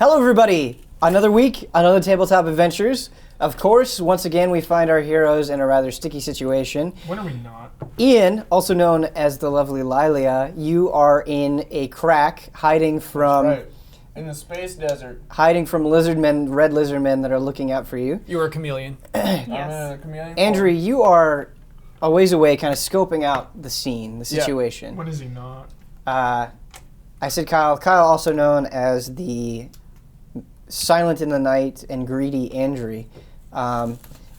Hello, everybody. Another week, another Tabletop Adventures. Of course, once again, we find our heroes in a rather sticky situation. When are we not? Ian, also known as the lovely Lilia, you are in a crack, hiding from... That's right. In the space desert. Hiding from red lizard men that are looking out for you. You are a chameleon. Yes. I'm a chameleon. Andrew, you are a ways away, kind of scoping out the scene, the situation. When is he not? I said Kyle. Kyle, also known as the silent in the night and greedy Andrew.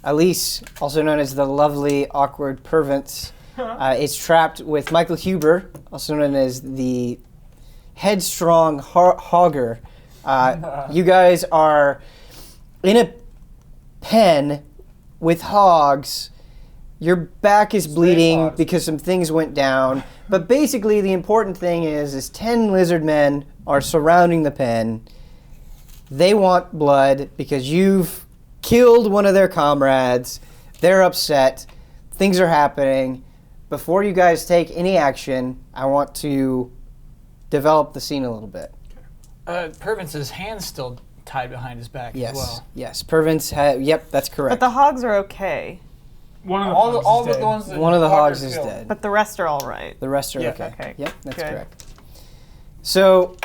Elise, also known as the lovely, awkward Pervance, is trapped with Michael Huber, also known as the headstrong hogger. You guys are in a pen with hogs. Your back is bleeding because some things went down. But basically, the important thing is 10 lizard men are surrounding the pen. They want blood because you've killed one of their comrades. They're upset. Things are happening. Before you guys take any action, I want to develop the scene a little bit. Pervance's hand's still tied behind his back as well. Yes, Pervance, yep, that's correct. But the hogs are okay. One of the hogs is dead. But the rest are all right. The rest are Yeah. okay. Yep, that's correct. So,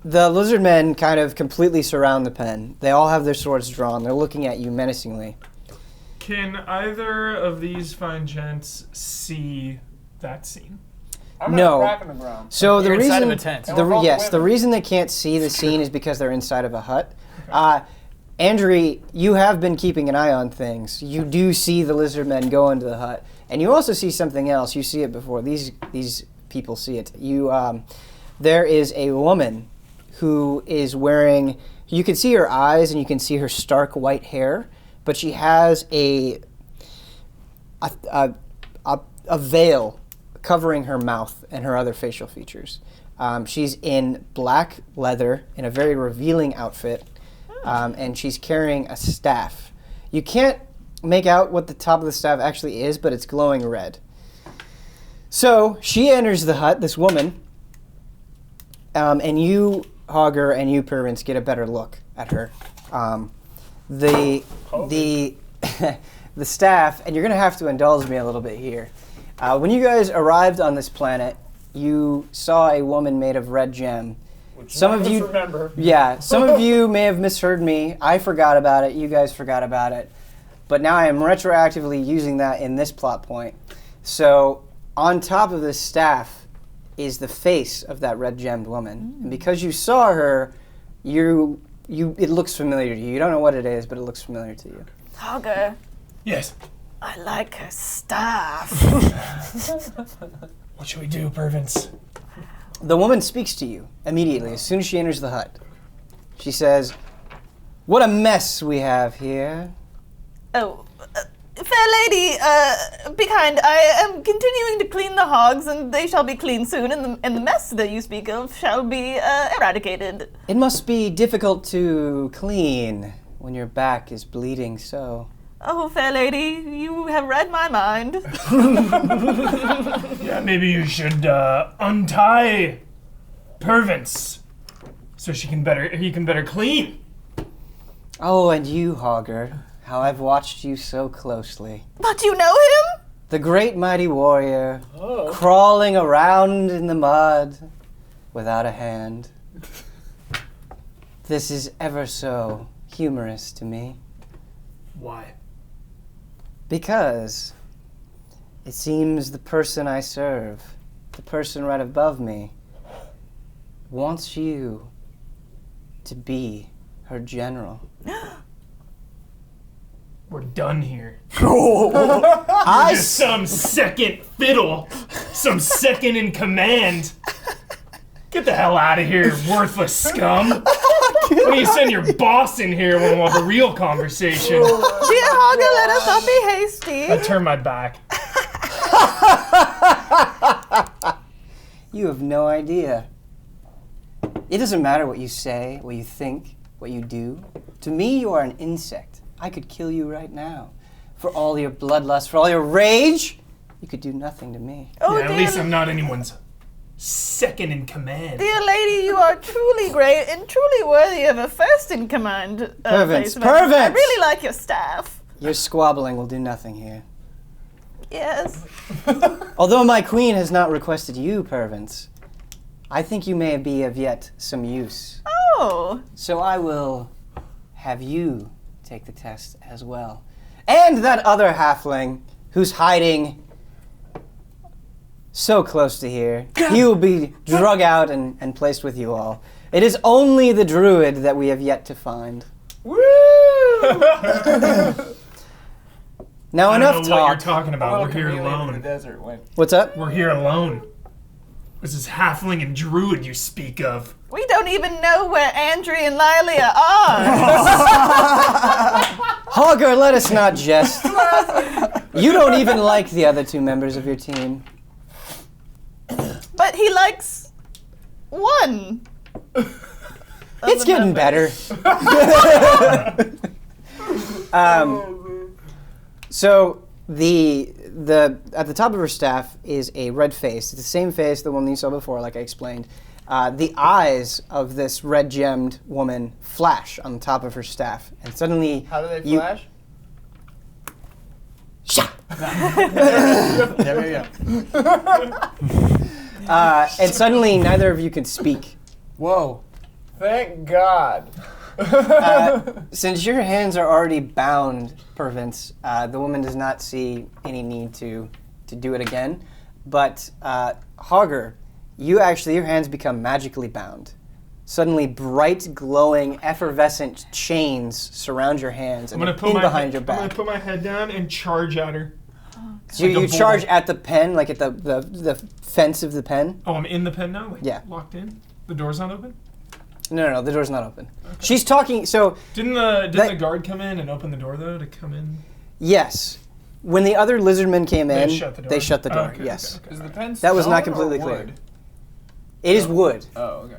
the lizard men kind of completely surround the pen. They all have their swords drawn. They're looking at you menacingly. Can either of these fine gents see that scene? I'm No. in a crack in the ground. So the You're inside reason, of a tent. the reason they can't see the scene is because they're inside of a hut. Andrew, you have been keeping an eye on things. You do see the lizard men go into the hut, and you also see something else. You see it before these people see it. There is a woman who is wearing. You can see her eyes, and you can see her stark white hair, but she has a veil covering her mouth and her other facial features. She's in black leather in a very revealing outfit. And she's carrying a staff. You can't make out what the top of the staff actually is, but it's glowing red. So she enters the hut, this woman, and you, Hogger, and you, Pervance, get a better look at her. The staff, and you're going to have to indulge me a little bit here. When you guys arrived on this planet, you saw a woman made of red gem. Some of you remember. Yeah, some of you may have misheard me. I forgot about it. You guys forgot about it. But now I am retroactively using that in this plot point. So on top of this staff is the face of that red-gemmed woman. And because you saw her, it looks familiar to you. You don't know what it is, but it looks familiar to you. Hogger, Yes. I like her staff. What should we do, Pervance? The woman speaks to you immediately as soon as she enters the hut. She says, "What a mess we have here." Oh, fair lady, be kind. I am continuing to clean the hogs, and they shall be clean soon, and the mess that you speak of shall be eradicated. It must be difficult to clean when your back is bleeding so. Oh, fair lady, you have read my mind. Yeah, maybe you should untie Pervance so he can better clean. Oh, and you, Hogger, how I've watched you so closely. But you know him? The great mighty warrior, crawling around in the mud without a hand. This is ever so humorous to me. Why? Because it seems the person I serve, the person right above me, wants you to be her general. We're done here. I Just some second fiddle, some second in command. Get the hell out of here, worthless scum. Why don't you send your boss in here when we'll have a real conversation? Dear Hogger, let us not be hasty. I turn my back. You have no idea. It doesn't matter what you say, what you think, what you do. To me, you are an insect. I could kill you right now. For all your bloodlust, for all your rage, you could do nothing to me. Oh, Yeah, at dear. least I'm not anyone's second in command. Dear lady, you are truly great and truly worthy of a first in command. Pervins, placement. pervins! I really like your staff. Your squabbling will do nothing here. Yes. Although my queen has not requested you, Pervins, I think you may be of yet some use. Oh. So I will have you take the test as well. And that other halfling who's hiding so close to here, he will be drug out and placed with you all. It is only the druid that we have yet to find. Woo! Now I enough don't know what you're talk. talking about. We're here In the alone. desert went. What's up? We're here alone. This is halfling and druid you speak of. We don't even know where Andrew and Lilia are. Hogger, let us not jest. You don't even like the other two members of your team. But he likes one. It's getting better. So the at the top of her staff is a red face. It's the same face, the one you saw before, like I explained. The eyes of this red gemmed woman flash on the top of her staff, and suddenly How do they you- flash? Shah! Yeah. And suddenly neither of you can speak. Whoa. Thank God. Since your hands are already bound, Pervins, the woman does not see any need to do it again. But Hogger, your hands become magically bound. Suddenly, bright, glowing, effervescent chains surround your hands and pin behind your I'm gonna back. put my head down and charge at her. So you like a charge bull. at the pen, like at the fence of the pen? Oh, I'm in the pen now? Like, Yeah. locked in? The door's not open? No, the door's not open. She's talking, so Didn't the guard come in and open the door, though, to come in? yes. When the other lizardmen came in, They shut the door? they shut the door, Okay, yes. okay, okay. Is the pen That was not stone or completely clear. wood? It is wood, Oh, okay.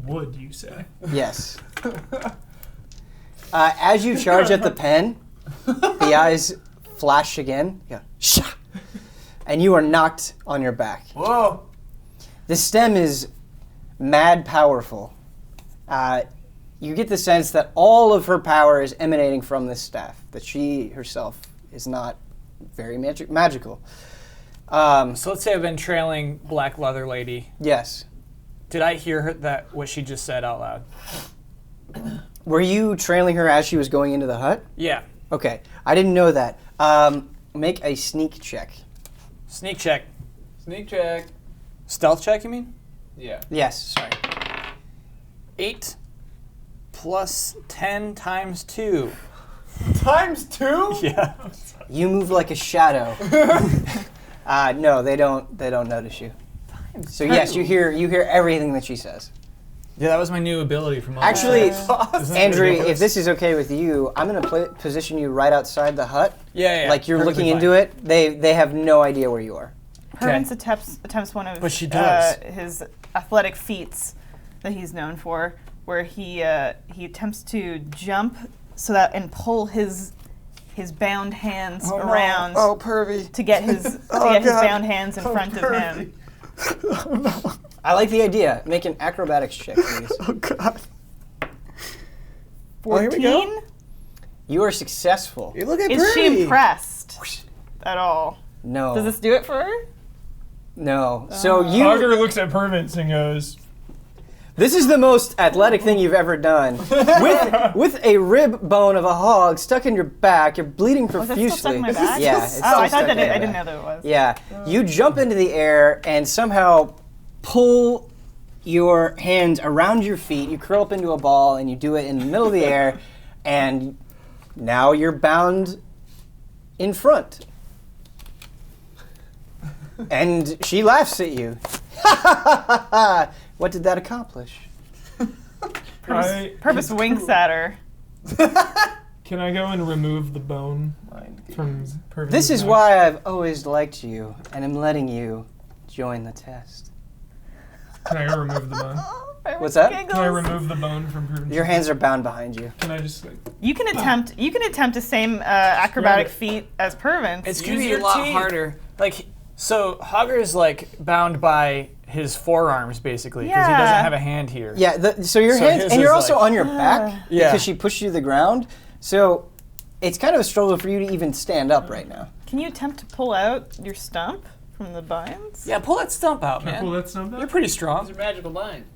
Would, you say? yes. As you charge at the pen, the eyes flash again. Yeah. Shah! And you are knocked on your back. Whoa. The stem is mad powerful. You get the sense that all of her power is emanating from this staff, that she herself is not very magical. So let's say I've been trailing Black Leather Lady. Yes. Did I hear what she just said out loud? Were you trailing her as she was going into the hut? Yeah. Okay. I didn't know that. Make a sneak check. Sneak check. Sneak check. Stealth check, you mean? Yeah. Yes, sorry. 8 plus 10 times 2. Times 2? Yeah. You move like a shadow. No, they don't notice you. So yes, you hear everything that she says. Yeah, that was my new ability from Actually, Isn't that Andrew, ridiculous? if this is okay with you, I'm gonna position you right outside the hut. Yeah. Like you're perfectly looking into fine. it. They have no idea where you are. Pervins attempts one of But she does. His athletic feats that he's known for, where he attempts to jump and pull his bound hands around pervy. to get his bound hands in front of him. I like the idea. Make an acrobatics check, please. Oh, God. 14? You are successful. You look at Is she impressed at all? No. Does this do it for her? No. So you. Hogger looks at Pervins and goes, This is the most athletic thing you've ever done. With a rib bone of a hog stuck in your back, you're bleeding Was profusely. it still stuck in my back? Yeah. It's Oh, still I stuck thought in that your I didn't back. know that it was. Yeah. You jump into the air and somehow pull your hands around your feet. You curl up into a ball and you do it in the middle of the air, and now you're bound in front. And she laughs at you. What did that accomplish? Purpose winks at her. Can I go and remove the bone from Pervins? This is why I've always liked you, and am letting you join the test. Can I go remove the bone? What's that? Can I remove the bone from Pervins? Your hands are bound behind you. Can I just like... You can attempt the same acrobatic feat as Pervins. It's gonna Use be a your lot teeth. harder. Like, So Hogger is like bound by his forearms basically because he Yeah. doesn't have a hand here. Yeah, so your So hands, his and you're is also like- on your back Yeah. because she pushed you to the ground. So it's kind of a struggle for you to even stand up right now. Can you attempt to pull out your stump from the binds? Yeah, pull that stump out, Can I man. pull that stuff out? You're pretty strong. These are magical binds.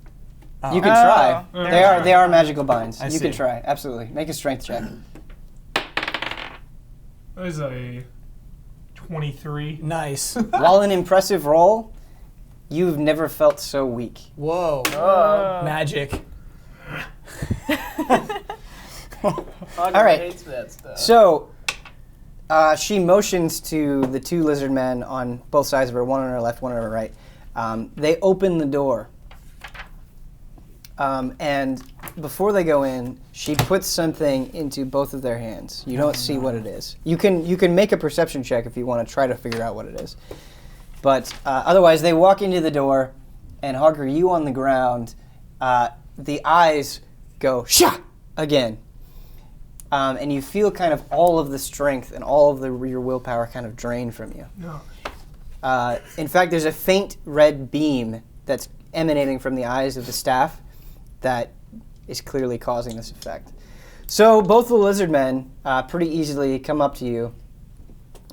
You can try. Oh, They are magical binds. I You can see. try. Absolutely. Make a strength check. That is a 23. Nice. While an impressive roll, you've never felt so weak. Whoa. Magic. All right. hates that stuff. So, she motions to the two lizard men on both sides of her, one on her left, one on her right. They open the door. And before they go in, she puts something into both of their hands. You don't see what it is. You can make a perception check if you want to try to figure out what it is. But otherwise, they walk into the door, and Hogger, you on the ground, the eyes go shah again. And you feel kind of all of the strength and all of your willpower kind of drain from you. No. In fact, there's a faint red beam that's emanating from the eyes of the staff that is clearly causing this effect. So both the lizard men pretty easily come up to you,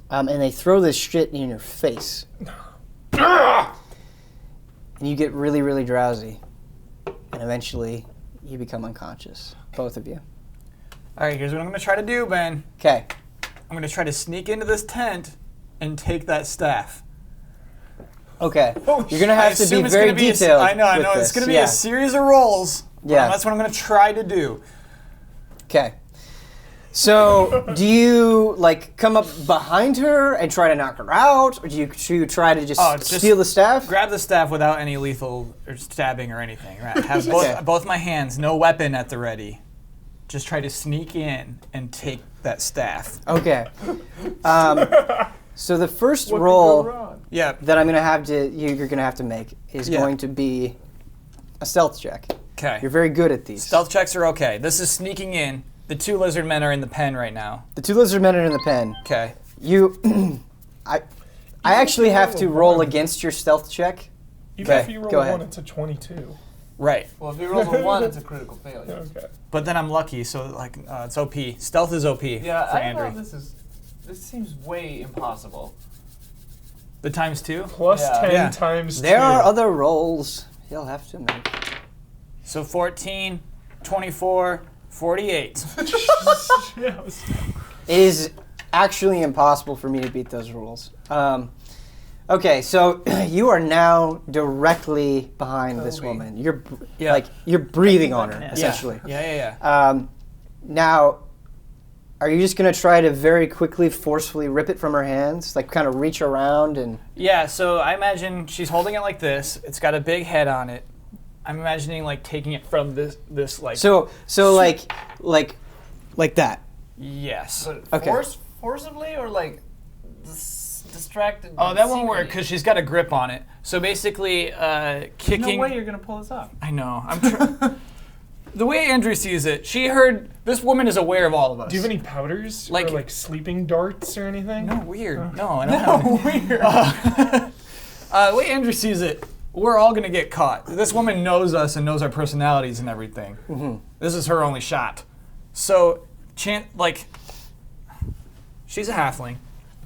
and they throw this shit in your face. And you get really, really drowsy. And eventually, you become unconscious, both of you. All right, here's what I'm going to try to do, Ben. Okay. I'm going to try to sneak into this tent and take that staff. Okay. You're gonna I have to be assume it's very gonna be detailed. I know. with It's this. going to be Yeah. a series of rolls. Yeah. That's what I'm going to try to do. Okay. So, do you like come up behind her and try to knock her out, or do you try to just, Just steal the staff? Grab the staff without any lethal or stabbing or anything. Right? Have Okay. both my hands, no weapon at the ready. Just try to sneak in and take that staff. Okay. So the first What could go roll wrong? Yeah. that I'm gonna have to you're gonna have to make is Yeah. going to be a stealth check. Okay. You're very good at these. Stealth checks are okay. This is sneaking in. The two lizard men are in the pen right now. The two lizard men are in the pen. Okay. You, I actually have to roll against your stealth check. Even Okay, if you roll go a 1, ahead. it's a 22. Right. Well, if he rolls a 1, it's a critical failure. Okay. But then I'm lucky, so like it's OP. Stealth is OP Yeah, for I don't know if Andrew. this seems way impossible. The times two. Plus Yeah. 10 Yeah. times There 2. are other rolls he'll have to make. So 14, 24, 48. Yes. It is actually impossible for me to beat those rules. Okay, so you are now directly behind this woman. You're Yeah. like you're breathing on her Yeah. essentially. Yeah. Now, are you just gonna try to very quickly, forcefully rip it from her hands, like kind of reach around and? Yeah, so I imagine she's holding it like this. It's got a big head on it. I'm imagining like taking it from this like. So like that. Yes. But Okay. forcibly or like distracted? Oh, that won't work secretly? because she's got a grip on it. So basically, kicking. No way you're gonna pull this off. I know. The way Andrew sees it, she heard this woman is aware of all of us. Do you have any powders? Like- or like sleeping darts or anything? No, weird. No, I don't have any. Weird. The way Andrew sees it, we're all gonna get caught. This woman knows us and knows our personalities and everything. Mm-hmm. This is her only shot. So, she's a halfling.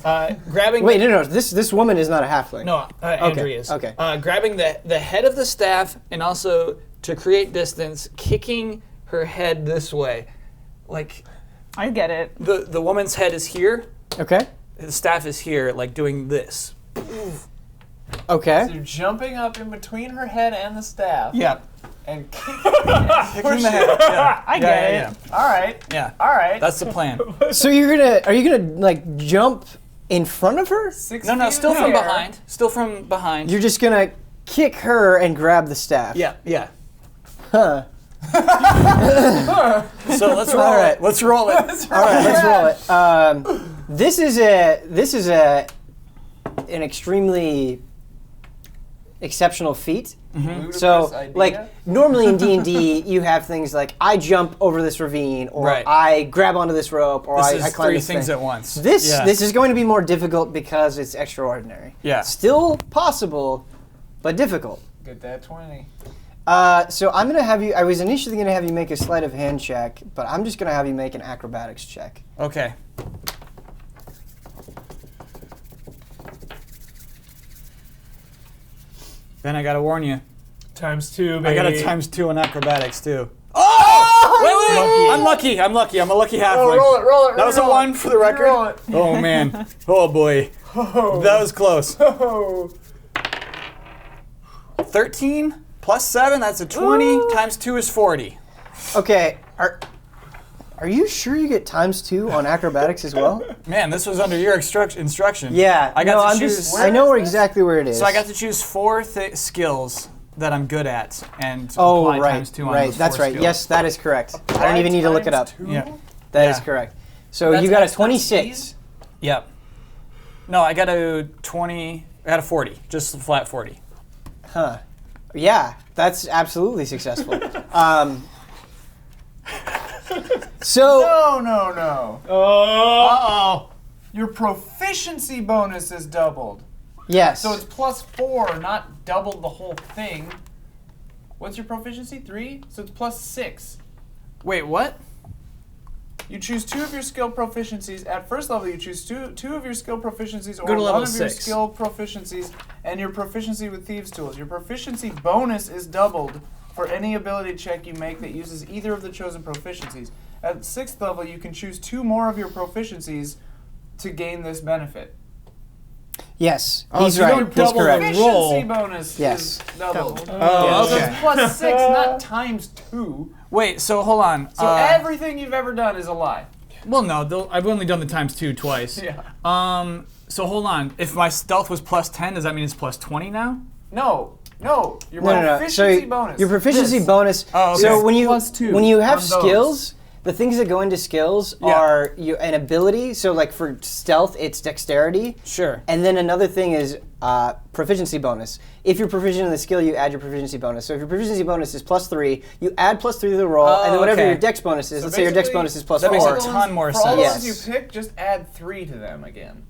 Grabbing. Wait, no. This woman is not a halfling. No, Andrew is. okay. Grabbing the head of the staff and also to create distance, kicking her head this way, like I get it. the woman's head is here, Okay. the staff is here, like doing this. Okay. So you're jumping up in between her head and the staff. Yeah. And kicking. Kicking the head. Yeah. I get it. Yeah. All right. Yeah. All right. That's the plan. So are you gonna like jump in front of her? 6 No, feet still in from the air. behind. Still from behind. You're just gonna kick her and grab the staff. Yeah. Huh. So let's roll All right. it. Let's roll it. All right, let's roll it. This is an extremely exceptional feat. Ludicrous So, idea? like, normally in D&D, you have things like, I jump over this ravine, or Right. I grab onto this rope, or This I is climb 3 this things thing. at once. This Yeah. this is going to be more difficult because it's extraordinary. Yeah. Still possible, but difficult. Get that 20. So I'm going to have you, I was initially going to have you make a sleight of hand check, but I'm just going to have you make an acrobatics check. Okay. Then I gotta warn you. ×2, baby. I got a ×2 on acrobatics too. Oh! Wait! Lucky. I'm lucky. I'm a lucky halfling. Roll it. That was a 1 for the record. Roll it. Oh man. Oh boy. That was close. Oh. 13 plus 7, that's a 20. ×2 is 40. Okay, are you sure you get ×2 on acrobatics as well? Man, this was under your instruction. Yeah, I got no, to I'm choose. just, I know exactly where it is. So I got to choose 4 skills that I'm good at and Oh, apply right, ×2 on right, those that's 4 right. skills. Yes, that is correct. I don't even need to look it up. Yeah. That is Yeah. correct. So That's you got a X times 26. Yep. No, I got a 20. I got a 40. Just a flat 40. Huh. Yeah, that's absolutely successful. So, No. Oh. Uh-oh. Your proficiency bonus is doubled. yes. So it's +4, not double the whole thing. What's your proficiency? 3? So it's +6. Wait, what? You choose 2 of your skill proficiencies. At first level, you choose two of your skill proficiencies or Go to level one of your 6. skill proficiencies and your proficiency with Thieves' Tools. Your proficiency bonus is doubled for any ability check you make that uses either of the chosen proficiencies. At 6th level, you can choose 2 more of your proficiencies to gain this benefit. yes, Oh, he's so you right. don't He's double correct. the Proficiency bonus Yes. is doubled. Oh, So okay. it's +6, not ×2. Wait, so hold on. So everything you've ever done is a lie. Well, no, I've only done the ×2 twice. Yeah. So hold on. If my stealth was +10, does that mean it's +20 now? No. Your No. proficiency So bonus. your proficiency This. bonus. Oh, okay. So when you +2 when you have on those. skills, the things that go into skills Yeah. are an ability. So like for stealth, it's dexterity. Sure. And then another thing is proficiency bonus. If you're proficient in the skill, you add your proficiency bonus. So if your proficiency bonus is +3, you add +3 to the roll, Oh, and then whatever okay. your dex bonus is, So let's say your dex basically, bonus is that +4. makes For a ton more For all the sense. ones Yes. you pick, just add 3 to them again.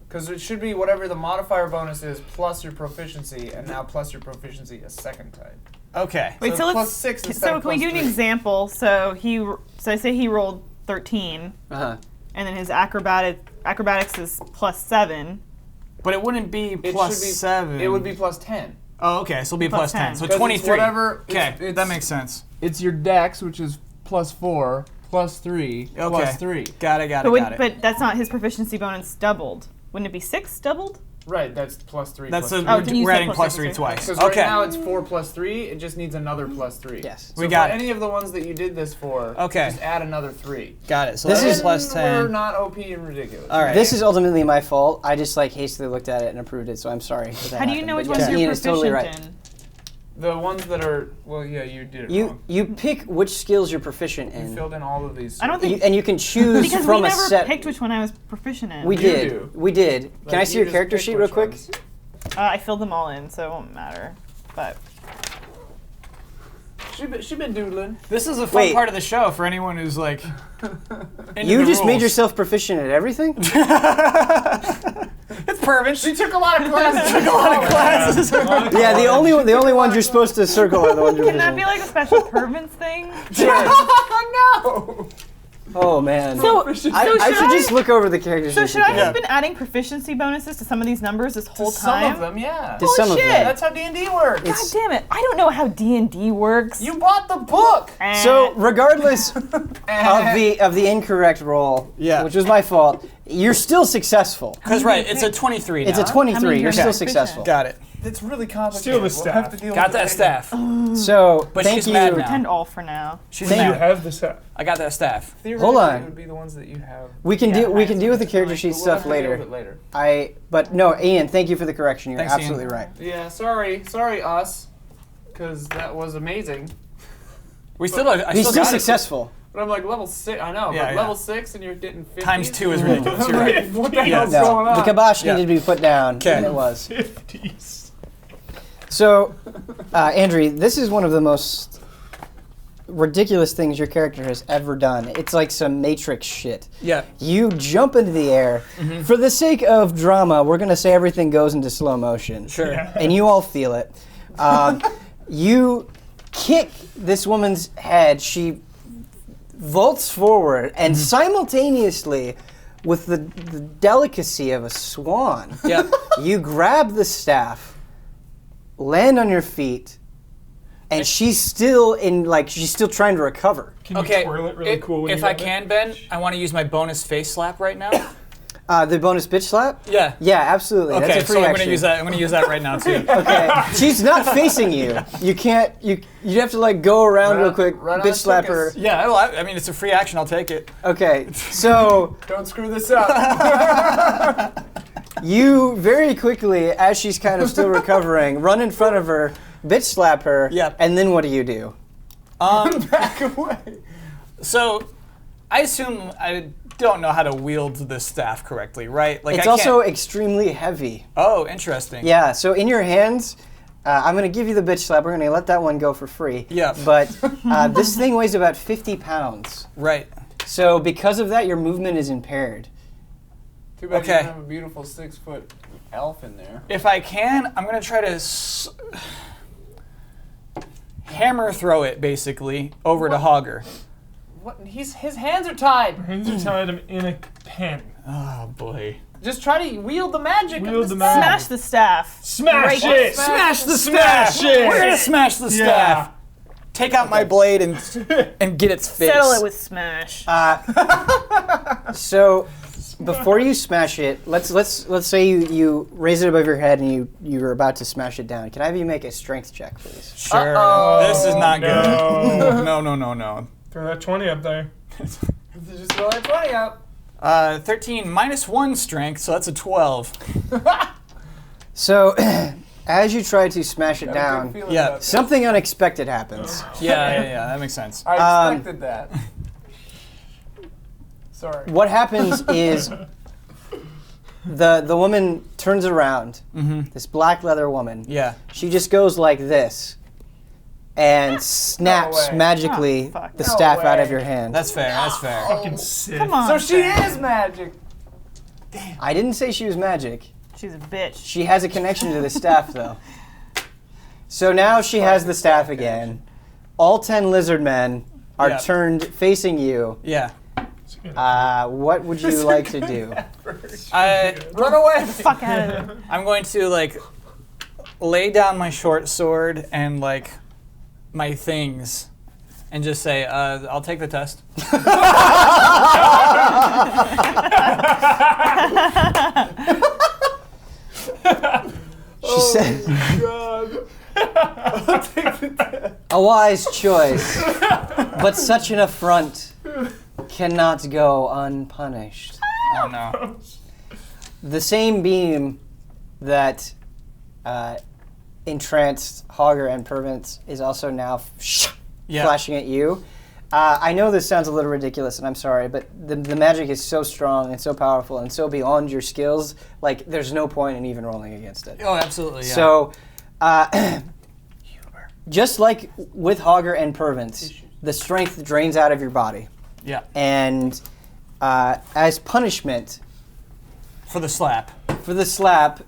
Because it should be whatever the modifier bonus is plus your proficiency, and now plus your proficiency a second time. Okay. Wait, So so it's let's. +6 instead So of can we do an +3. example? So I say he rolled 13, Uh-huh. and then his acrobatics is +7. But it wouldn't be It plus should be, 7. It would be +10. Oh, okay. So it'll be Plus plus 10. 10. So 'Cause it's 23. whatever- Okay, it's- that makes sense. It's your dex, which is +4, +3, Okay. +3. Got it. But that's not his proficiency bonus doubled. Wouldn't it be 6 doubled? Right, that's +3. That's +3. Oh, then you we're said adding plus plus six, 3 right? twice. Because Okay. right now it's 4 +3. It just needs another +3. Yes. We So got for it. any of the ones that you did this for, Okay. just add another 3. Got it. So This this is is plus We're 10. not OP and ridiculous. All right. This is ultimately my fault. I just like hastily looked at it and approved it, so I'm sorry. That How do you happened. know which But ones yes, you're Ian is proficient totally right. in? The ones that are, well, yeah, you did it You wrong. you pick which skills you're proficient You in, filled in all of these. I don't think and you can choose because from we a never set. picked which one I was proficient in. We You did. do. We did. Can I Like, see you your just character pick sheet real which quick? ones. I filled them all in, so it won't matter. But She been doodling. This is a fun Wait. part of the show for anyone who's like. into You the just made rules. yourself proficient at everything? It's perfect. She took a lot of classes. Classes. Yeah, the only ones you're supposed to circle are the ones you're can that proficient. be like a special Pervins thing? No. Oh man. So, I should should just look over the characters. So should I sheet. have been adding proficiency bonuses to some of these numbers this whole Some time? of them, yeah. To some of shit. them. That's how D&D works. God damn it! I don't know how D&D works. You bought the book. So regardless of the incorrect roll, Yeah. which was my fault, you're still successful. Because right, it's a 23 now. It's a How 23. many You're are still proficient? successful. Got it. It's really complicated. Steal the We'll staff. have to deal Got with that it staff. So But thank she's you. mad now. Pretend all for now. She's Thank You mad. have the staff. I got that staff. Theoretically, Hold on. It would be the ones that you have. We can Yeah, we can deal with the it's character fine, sheet but we'll stuff have to deal later. with it later. But no, Ian, thank you for the correction. You're Thanks, Ian. absolutely right. Yeah, sorry us, because that was amazing. We still. I He's still got it. successful. But I'm like level 6. I know, Yeah, but yeah. level 6 and you're getting 50. ×2 is ridiculous. You're right. What the hell's No, going on? the kibosh Yeah. needed to be put down, Okay. and it was. 50s. So, Andrew, this is one of the most ridiculous things your character has ever done. It's like some Matrix shit. Yeah. You jump into the air. For the sake of drama, we're going to say everything goes into slow motion. Sure. And you all feel it. You kick this woman's head. She vaults forward, and simultaneously, with the delicacy of a swan, Yep. you grab the staff, land on your feet, and she's still trying to recover. Can you Okay. twirl it really cool when if you I got can, Ben, I want to use my bonus face slap right now. The bonus bitch slap? Yeah. Yeah, absolutely. Okay, That's a free so I'm action. gonna use that. I'm gonna use that right now too. Okay, she's not facing you. You can't. You have to like go around real quick, right on bitch slap her. circus. Yeah, I mean it's a free action. I'll take it. Okay, so Don't screw this up. you very quickly, as she's kind of still recovering, run in front of her, bitch slap her. Yep. And then what do? Back away. So, I assume I don't know how to wield the staff correctly, right? Like It's I also can't- extremely heavy. Oh, interesting. Yeah. So in your hands. I'm going to give you the bitch slap. We're going to let that one go for free. Yeah. But this thing weighs about 50 pounds. Right. So because of that, your movement is impaired. Too bad Okay. you don't have a beautiful 6-foot elf in there. If I can, I'm gonna try to hammer throw it basically over to Hogger. What? His hands are tied. hands are tied him in a pen. Oh boy. Just try to wield the magic. Wield of the the magic. Smash the staff. Smash Break it! Smash the Smash it! We're gonna smash the staff. Take out my blade and get its face. Settle it with smash. So before you smash it, let's say you raise it above your head and you're about to smash it down. Can I have you make a strength check, please? Sure. Uh-oh. This is not good. No. No. Throw that 20 up there. Just throw that 20 up. 13 minus 1 strength, so that's a 12. So as you try to smash it Got a good down, feeling Yeah. about this. something unexpected happens. Yeah, that makes sense. I expected that. Sorry. What happens is the woman turns around, this black leather woman. Yeah. She just goes like this and snaps way. magically Oh, fuck. the No staff out way. of your hand. That's fair. Fucking sick. Come on. So she Sam. is magic. I didn't say she was magic. She's a bitch. She has a connection to the staff, though. So now she has the staff again. All 10 lizard men are Yeah. turned facing you. Yeah. What would you like to do? Run away. Fuck out of there. I'm going to like lay down my short sword and like my things and just say, I'll take the test. She said, God. a wise choice, but such an affront cannot go unpunished. Oh no. The same beam that entranced Hogger and Pervance is also now Yeah. flashing at you. I know this sounds a little ridiculous, and I'm sorry, but the magic is so strong and so powerful and so beyond your skills, like, there's no point in even rolling against it. Oh, absolutely. Yeah. So, just like with Hogger and Pervance, the strength drains out of your body. yeah. And as punishment For the slap. for the slap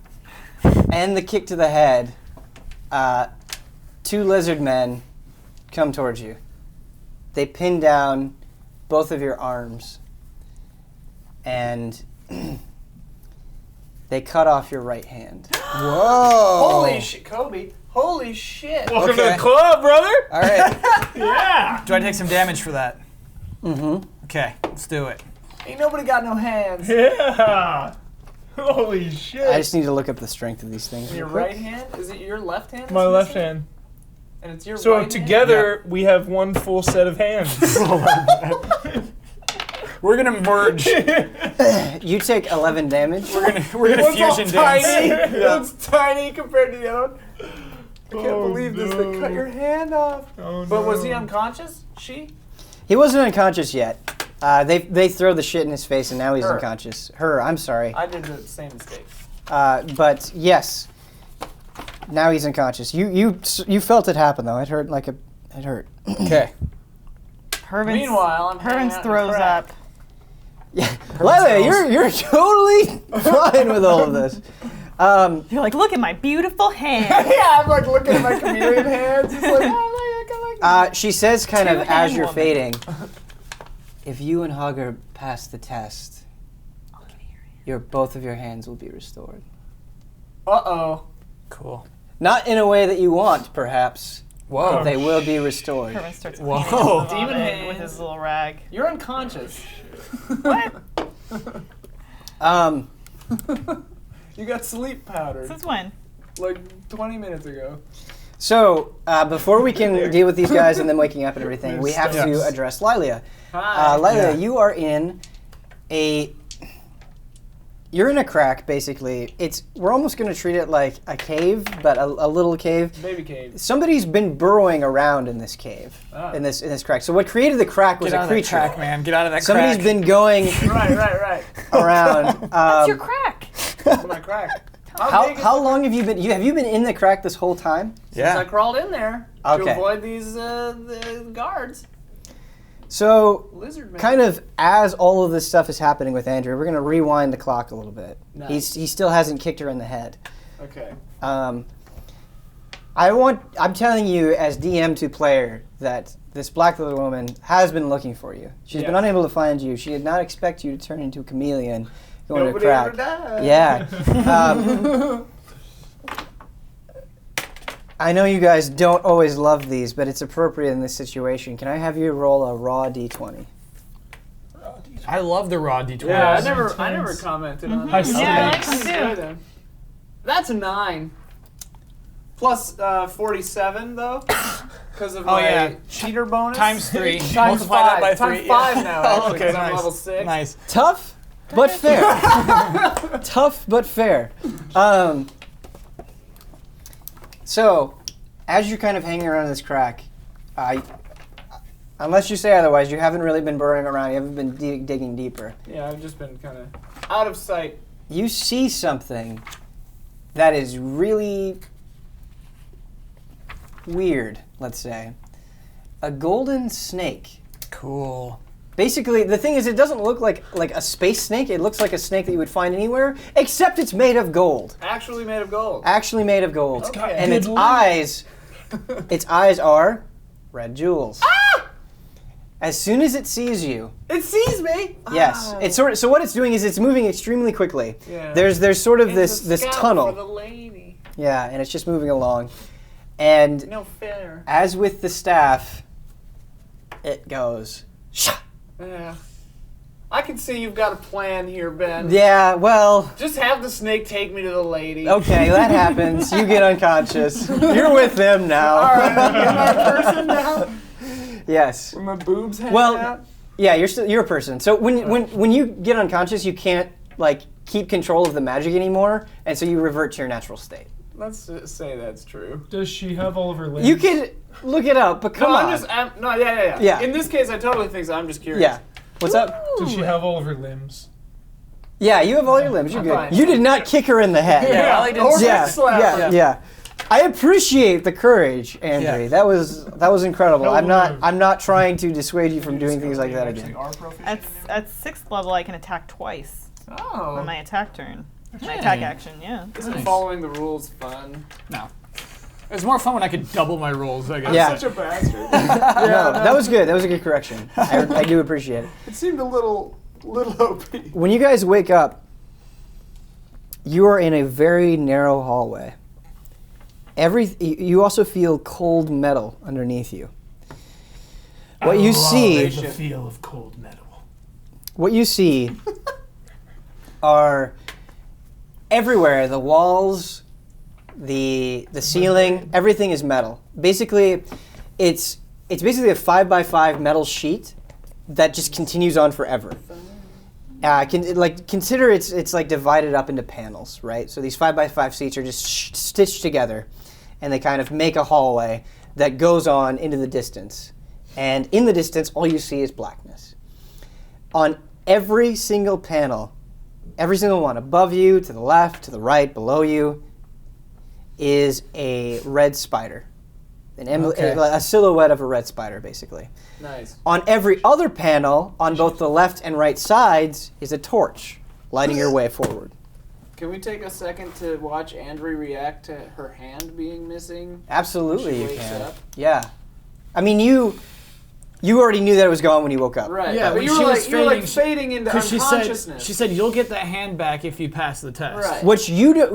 and the kick to the head, 2 lizard men come towards you. They pin down both of your arms and they cut off your right hand. Whoa. Holy shit, Kobe. Holy shit. Welcome to Okay. the club, brother. All right. Yeah. Do I take some damage for that? Mm-hmm. Okay, let's do it. Ain't nobody got no hands. Yeah. Holy shit. I just need to look up the strength of these things. Your real quick. right hand? Is it your left hand? My that's left missing? hand. And it's your So right together we have one full set of hands. We're gonna merge. You take 11 damage. We're gonna One's all fusion tiny. dance. Yeah. One's tiny compared to the other one. I can't Oh, believe this. They cut no. your hand off. Oh, But was he no. unconscious? She? He wasn't unconscious yet. They throw the shit in his face and now he's Her. unconscious. Her, I'm sorry. I did the same mistake. But yes, Now he's unconscious. You felt it happen though. It hurt it hurt. Okay. Meanwhile, I'm hanging Hervins out in the throws crack. up. Yeah, Lila, you're totally fine with all of this. You're like, look at my beautiful hand. Yeah, I'm like looking at my chameleon hands. It's like, I like She says, kind of as Two-hand you're woman. fading, if you and Hugger pass the test, both of your hands will be restored. Uh-oh. Cool. Not in a way that you want, perhaps. Whoa. But they will be restored. Hervin starts Whoa. cleaning up the Demon vomit hands. with his little rag. You're unconscious. What? You got sleep powder. Since when? Like 20 minutes ago. So, before we can deal with these guys and them waking up and everything, we have to Yes. address Lilia. Hi. Lilia, Yeah. you are in you're in a crack, basically. We're almost going to treat it like a cave, but a little cave. Baby cave. Somebody's been burrowing around in this cave, in this crack. So what created the crack was Get out a of that creature. crack, man. Get out of that Somebody's crack. been going Right. around. That's your crack. My crack. How long have you been? Have you been in the crack this whole time? Yeah. I crawled in there to Okay. avoid these the guards. So, Lizard man. kind of as all of this stuff is happening with Andrew, we're going to rewind the clock a little bit. Nice. He still hasn't kicked her in the head. Okay. I'm telling you as DM to player that this black little woman has been looking for you. She's been Yeah. unable to find you. She did not expect you to turn into a chameleon going Nobody to crack. ever died. Yeah. I know you guys don't always love these, but it's appropriate in this situation. Can I have you roll a raw d20? I love the raw d20s. Yeah, I Intense. never commented on I that. see Yeah, I that. like them too. That's a 9. Plus 47 though, because of Oh, my yeah. cheater bonus. Times 3. Times Multiply that 5. by 3. Times 5 now. Actually, Okay, 'cause nice. I'm level 6. Nice. Tough, but fair. Tough, but fair. So, as you're kind of hanging around this crack, unless you say otherwise, you haven't really been burrowing around. You haven't been digging deeper. Yeah, I've just been kind of out of sight. You see something that is really weird, let's say. A golden snake. Cool. Basically, the thing is, it doesn't look like a space snake. It looks like a snake that you would find anywhere, except it's made of gold. Actually made of gold. Actually made of gold. got And good its light. its eyes are red jewels. As soon as it sees you, It sees me. yes, Ah. it's so what it's doing is it's moving extremely quickly. Yeah. There's sort of It's a this scout tunnel. for the lady. Yeah, and it's just moving along. And No fair. as with the staff, it goes. Shah! Yeah. I can see you've got a plan here, Ben. Yeah, well, Just have the snake take me to the lady. okay, that happens. You get unconscious. You're with them now. All right, am I a person now? Yes. With my boobs hanging Well, out? yeah, you're a person. So when you get unconscious, you can't keep control of the magic anymore, and so you revert to your natural state. Let's say that's true. Does she have all of her limbs? You could look it up, but come No, on. yeah. Yeah. In this case, I totally think so. I'm just curious. Yeah. What's up? Does she have all of her limbs? Yeah, you have all your limbs. You're I'm good. fine. You did not kick her in the head. Yeah, Ollie didn't or say yeah, slap. yeah. I appreciate the courage, Andrew. Yeah. that was incredible. Hell of I'm not trying to dissuade you from doing things like that Actually again. are proficient At in 6th level, I can attack twice it? Oh. on my attack turn. My attack action, yeah. Isn't following the rules fun? No. It was more fun when I could double my rolls, I guess. Yeah. Such a bastard. No, that was good. That was a good correction. I do appreciate it. It seemed a little OP. When you guys wake up, you are in a very narrow hallway. You also feel cold metal underneath you. What you see, The feel of cold metal. what you see are everywhere. The walls, the ceiling, everything is metal. Basically, it's basically a 5x5 metal sheet that just continues on forever. Consider it's like divided up into panels, right? So these 5x5 seats are just stitched together, and they kind of make a hallway that goes on into the distance. And in the distance, all you see is blackness. On every single panel, every single one, above you, to the left, to the right, below you, is a red spider. Okay. A silhouette of a red spider, basically. Nice. On every other panel, on both the left and right sides, is a torch, lighting your way forward. Can we take a second to watch Andrea react to her hand being missing? Absolutely, When she you wakes can. up? Yeah. I mean, you already knew that it was gone when you woke up. Right. Yeah, but when you she were was like fading, fading into Because unconsciousness. she said you'll get that hand back if you pass the test. Right. Which you're the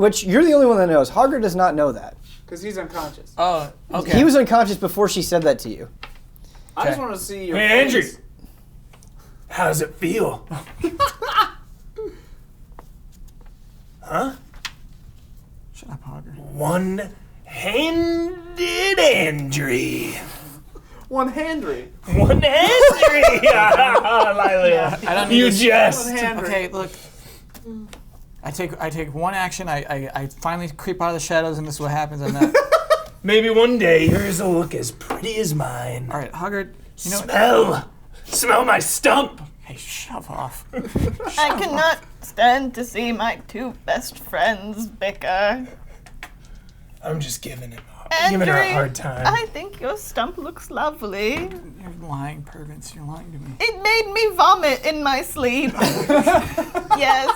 only one that knows. Hagar does not know that. Because he's unconscious. Oh, okay. He was unconscious before she said that to you. I just Okay. want to see your Hey, Andrew. face. How does it feel? Huh? Shut up, Hogger. One-handed Andrew. One-handry. One-handed. Lila. I don't need You this- just. One-handry. Okay, look. I take one action. I finally creep out of the shadows, and this is what happens. I'm not. Maybe one day yours will look as pretty as mine. All right, Hogger. You know what? Smell my stump. Hey, shove off. I cannot stand to see my two best friends bicker. I'm just giving her Andrew, a hard time. I think your stump looks lovely. You're lying, Pervins. You're lying to me. It made me vomit in my sleep. Yes.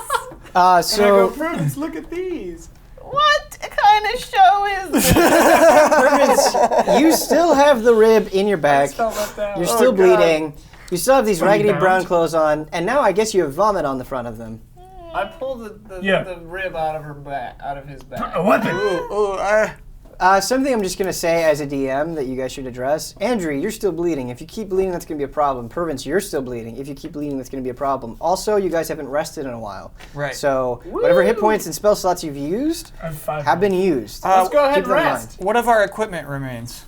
So Prudence, look at these. What kind of show is this? Pervins, you still have the rib in your back. Felt left out. You're Oh, still God. bleeding. You still have these raggedy bound? brown clothes on, and now I guess you have vomit on the front of them. I pulled the rib out of her back, out of his back. A weapon. Something I'm just going to say as a DM that you guys should address. Andrew, you're still bleeding. If you keep bleeding, that's going to be a problem. Pervins, you're still bleeding. If you keep bleeding, that's going to be a problem. Also, you guys haven't rested in a while. Right. So whatever hit points and spell slots you've used I have 5. have been used. Let's go ahead keep and that in rest. What of our equipment remains?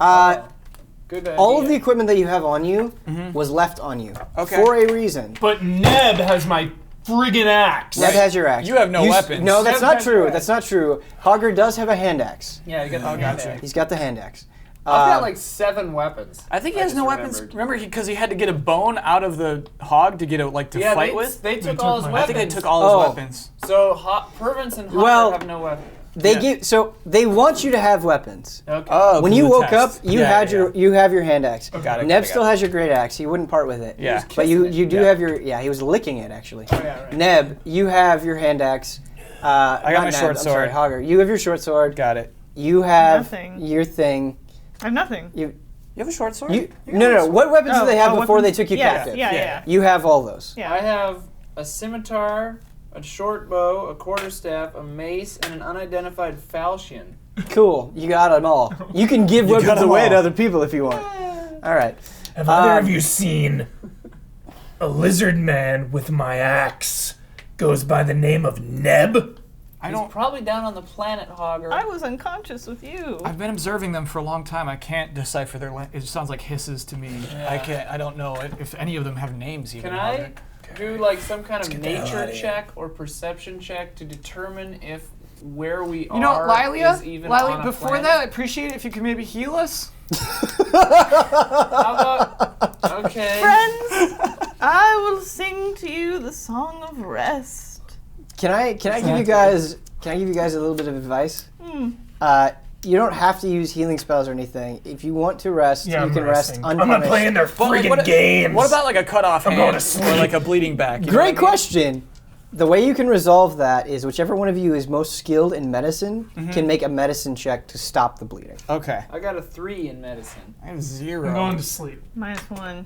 Good idea. All of the equipment that you have on you was left on you Okay. for a reason. But Neb has my friggin' axe. Neb has your axe. You have no weapons. No, that's Neb not has true. your That's not true. Hogger does have a hand axe. Yeah, you got the hand gotcha. axe. He's got the hand axe. I've got like 7 weapons. I think he I has just no weapons. remembered. Remember, because he had to get a bone out of the hog to get it to Yeah, fight they, with. they took took all his my- weapons. I think they took all his Oh. weapons. So Pervins and Hunter Well- have no weapons. They want you to have weapons. Okay. Oh, When 'cause you of the woke up, test. you Yeah, had yeah, you have your hand axe. Got it, Neb got it, still got it. has your great axe. He wouldn't part with it. Yeah. But you do Yeah. have your he was licking it actually. Oh, yeah, right. Neb, you have your hand axe. I got my short sword. Hogger, you have your short sword. Got it. You have Nothing. your thing. I have nothing. You have a short sword? No. What weapons do they have before weapons? they took you Yeah, captive? yeah. You have all those. Yeah. I have a scimitar, a short bow, a quarterstaff, a mace, and an unidentified falchion. Cool. You got them all. You can give got weapons them away all. to other people if you want. All right. Have either of you seen a lizard man with my axe? Goes by the name of Neb. I He's don't. probably down on the planet, Hogger. I was unconscious with you. I've been observing them for a long time. I can't decipher their. It sounds like hisses to me. I can't. I don't know if any of them have names even. Can I Hogger. do like some kind of get the hell nature outta here. check or perception check to determine if where we You know, are Lilia. is even on a Before planet? that, I appreciate it if you could maybe heal us. How about okay? Friends, I will sing to you the song of rest. Can I give you guys a little bit of advice? You don't have to use healing spells or anything. If you want to rest, Yeah, you I'm can resting. rest I'm not unpunished. playing their But, like, friggin' games. What about like a cut off I'm hand going to or sleep. like a bleeding back? You know Great what I mean? question. The way you can resolve that is whichever one of you is most skilled in medicine can make a medicine check to stop the bleeding. Okay. I got a 3 in medicine. I have 0. I'm going to sleep. -1.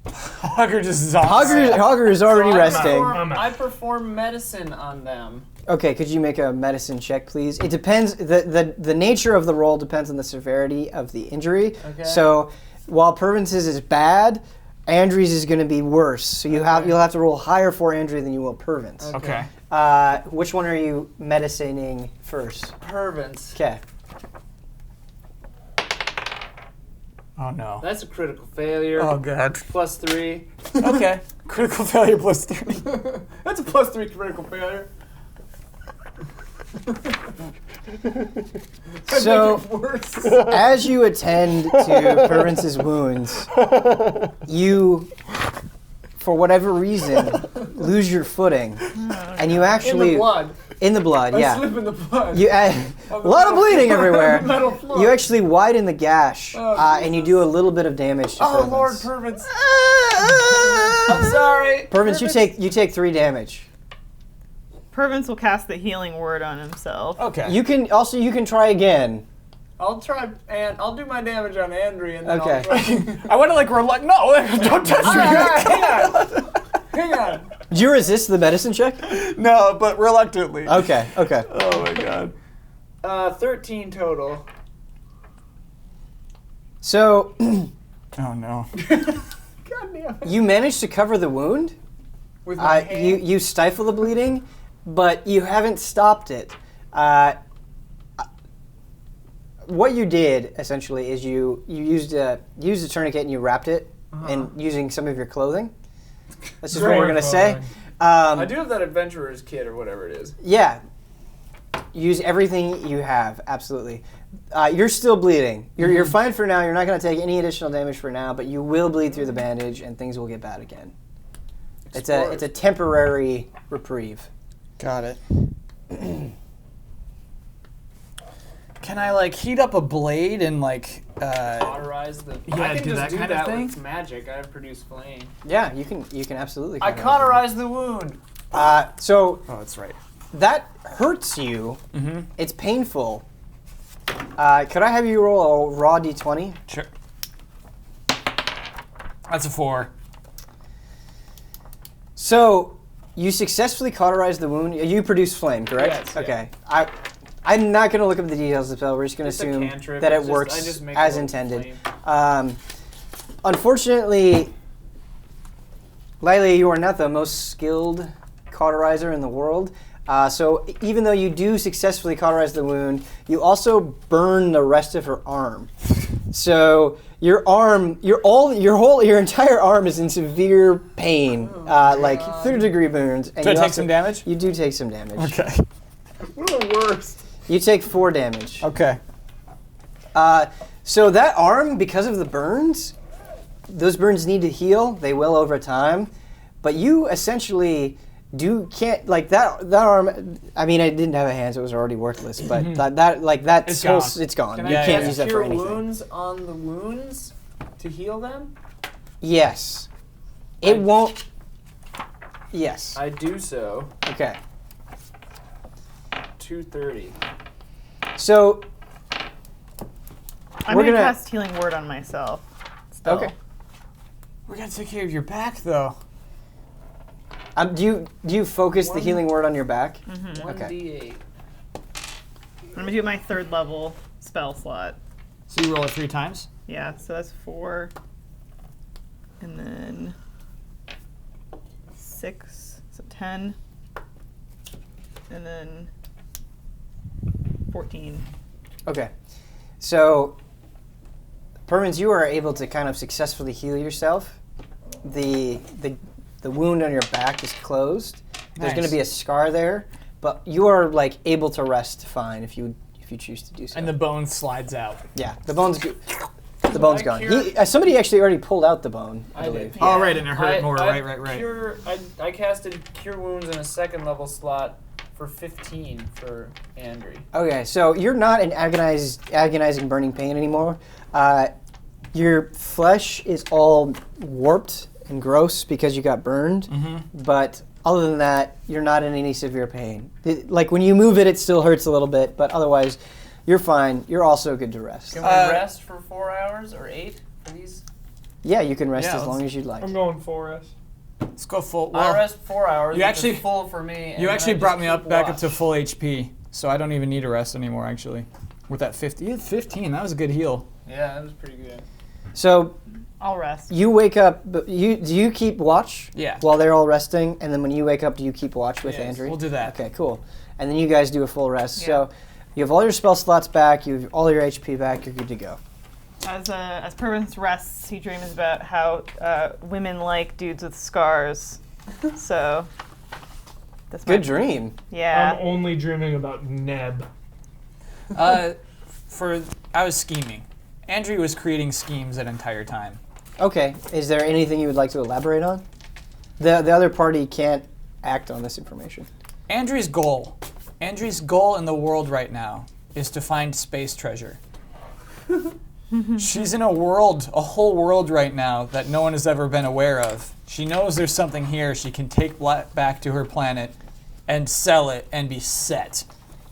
Hogger just zonks. Hogger is already So resting. I perform medicine on them. Okay, could you make a medicine check, please? It depends. The nature of the roll depends on the severity of the injury. Okay. So while Pervince's is bad, Andrew's is going to be worse. So you'll have to roll higher for Andrew than you will Pervince. Okay. Which one are you medicining first? Pervins. Okay. Oh no. That's a critical failure. Oh god. +3. Okay. Critical failure +3. That's a +3 critical failure. So Worse. as you attend to Pervince's wounds, you, for whatever reason, lose your footing, and you In actually the blood. In the blood, I yeah. slip in the blood. You add a lot of bleeding everywhere. Metal floor. You actually widen the gash, Oh, and you do a little bit of damage to Oh, Pervins. Lord Pervins. I'm sorry. Pervins, you take 3 damage. Pervins will cast the healing word on himself. Okay. You can try again. I'll try, and I'll do my damage on Andrew, and then Okay. I want to like relax. No, don't touch me. Hang on. Did you resist the medicine check? No, but reluctantly. Okay. Oh my god. 13 total. So Oh no. God damn it. you managed to cover the wound. With my hand. You stifle the bleeding, but you haven't stopped it. What you did essentially is you used a tourniquet and you wrapped it, and using some of your clothing. That's just what we're gonna say. I do have that adventurer's kit or whatever it is. Yeah. Use everything you have. Absolutely. You're still bleeding. You're fine for now. You're not gonna take any additional damage for now, but you will bleed through the bandage, and things will get bad again. It's a temporary reprieve. Got it. Can I like heat up a blade and like Cauterize the. Yeah, I can do just that do kind of that thing? with magic. I have produced flame. Yeah, you can absolutely. I cauterize the wound. So Oh, that's right. that hurts you. It's painful. Could I have you roll a raw d20? Sure. That's a 4. So you successfully cauterize the wound. You produce flame, correct? Yes, yeah. Okay. I'm not going to look up the details of the spell. We're just going to It's a assume cantrip. that it It's just- works I just make as a little intended. flame. Unfortunately, Lily, you are not the most skilled cauterizer in the world. So even though you do successfully cauterize the wound, you also burn the rest of her arm. So your entire arm is in severe pain, like 3rd-degree burns. And Do I you take also- some damage? You do take some damage. Okay. One of the worst. You take 4 damage. Okay. So that arm, because of the burns, those burns need to heal. They will over time, but you essentially can't like that arm. I mean, I didn't have a hand, so it was already worthless. But It's gone. it's gone. Can You I can't cast use that cure for anything. wounds on the wounds to heal them? Yes, it won't. Yes. I do so. Okay. 230. So I'm We're gonna gonna- cast healing word on myself. Still. okay. We gotta take care of your back though. Do you focus the healing word on your back? 1d8. I'm gonna do my 3rd level spell slot. So you roll it 3 times? Yeah, so that's 4. And then 6, so 10. And then 14. Okay. So, Permins, you are able to kind of successfully heal yourself. The wound on your back is closed. There's Nice. going to be a scar there, but you are like able to rest fine if you choose to do so. And the bone slides out. yeah, the bone's gone. cure- Somebody actually already pulled out the bone, I I believe. did. Oh, right, and it hurt more. I Right. I casted cure wounds in a 2nd level slot for 15 for Andrew. Okay, so you're not in agonizing burning pain anymore. Your flesh is all warped and gross because you got burned, but other than that, you're not in any severe pain. Like when you move it, it still hurts a little bit, but otherwise, you're fine. You're also good to rest. Can we rest for 4 hours or 8 for these? Yeah, you can rest Yeah, as long let's- as you'd like. I'm going 4S. Let's go full. I Well, rest 4 hours. you which actually- is full for me. and you then actually I brought just me up keep back up to watch. full HP, so I don't even need a rest anymore. Actually, with that 50, you had 15. That was a good heal. Yeah, that was pretty good. So I'll rest. you wake up. Do you keep watch? Yeah. While they're all resting, and then when you wake up, do you keep watch with Yes, Andrew? We'll do that. Okay, cool. And then you guys do a full rest. Yeah. So you have all your spell slots back. You have all your HP back. You're good to go. As Pervins rests, he dreams about how women like dudes with scars. So that's Good dream. Yeah. I'm only dreaming about Neb. I was scheming. Andrew was creating schemes that entire time. Okay. Is there anything you would like to elaborate on? The other party can't act on this information. Andrew's goal Andrew's goal in the world right now is to find space treasure. She's in a whole world right now that no one has ever been aware of. She knows there's something here she can take back to her planet and sell it and be set.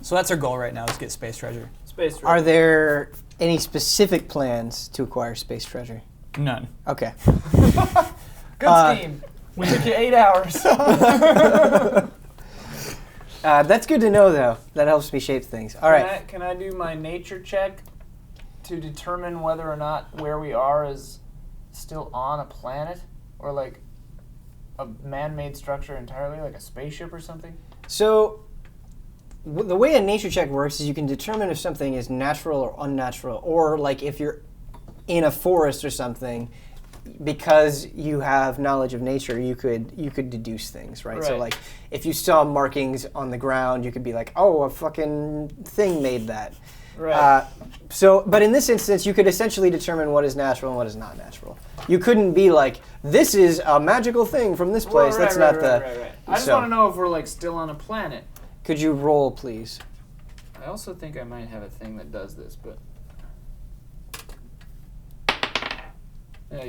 So that's her goal right now, is get space treasure. Space treasure. Are there any specific plans to acquire space treasure? None. Okay. Good scheme. We took you 8 hours. That's good to know, though. That helps me shape things. All right. Can I do my nature check to determine whether or not where we are is still on a planet or like a man-made structure entirely, like a spaceship or something? So, the way a nature check works is you can determine if something is natural or unnatural, or like if you're in a forest or something, because you have knowledge of nature, you could deduce things, right? So, like, if you saw markings on the ground, you could be like, oh, a fucking thing made that. Right. But in this instance, you could essentially determine what is natural and what is not natural. You couldn't be like, this is a magical thing from this place. Right, That's not the. Right. I just want to know if we're like still on a planet. Could you roll, please? I also think I might have a thing that does this, but.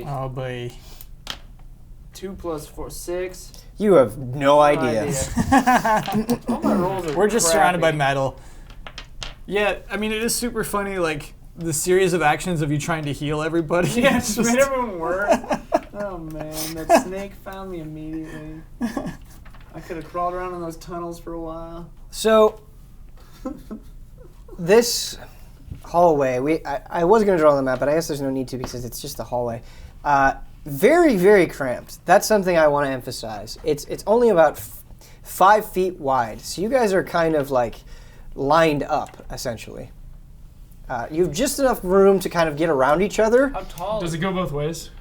Oh boy. 2 + 4, 6. You have no idea. All my rolls are We're just crappy. surrounded by metal. Yeah, I mean, it is super funny, like, the series of actions of you trying to heal everybody. Yeah, just made everyone worse. Oh man, that snake found me immediately. I could have crawled around in those tunnels for a while. So, this hallway, I was going to draw on the map, but I guess there's no need to because it's just a hallway. Very, very cramped. That's something I want to emphasize. It's only about 5 feet wide, so you guys are kind of like lined up, essentially. You have just enough room to kind of get around each other. How tall? Does it go both ways?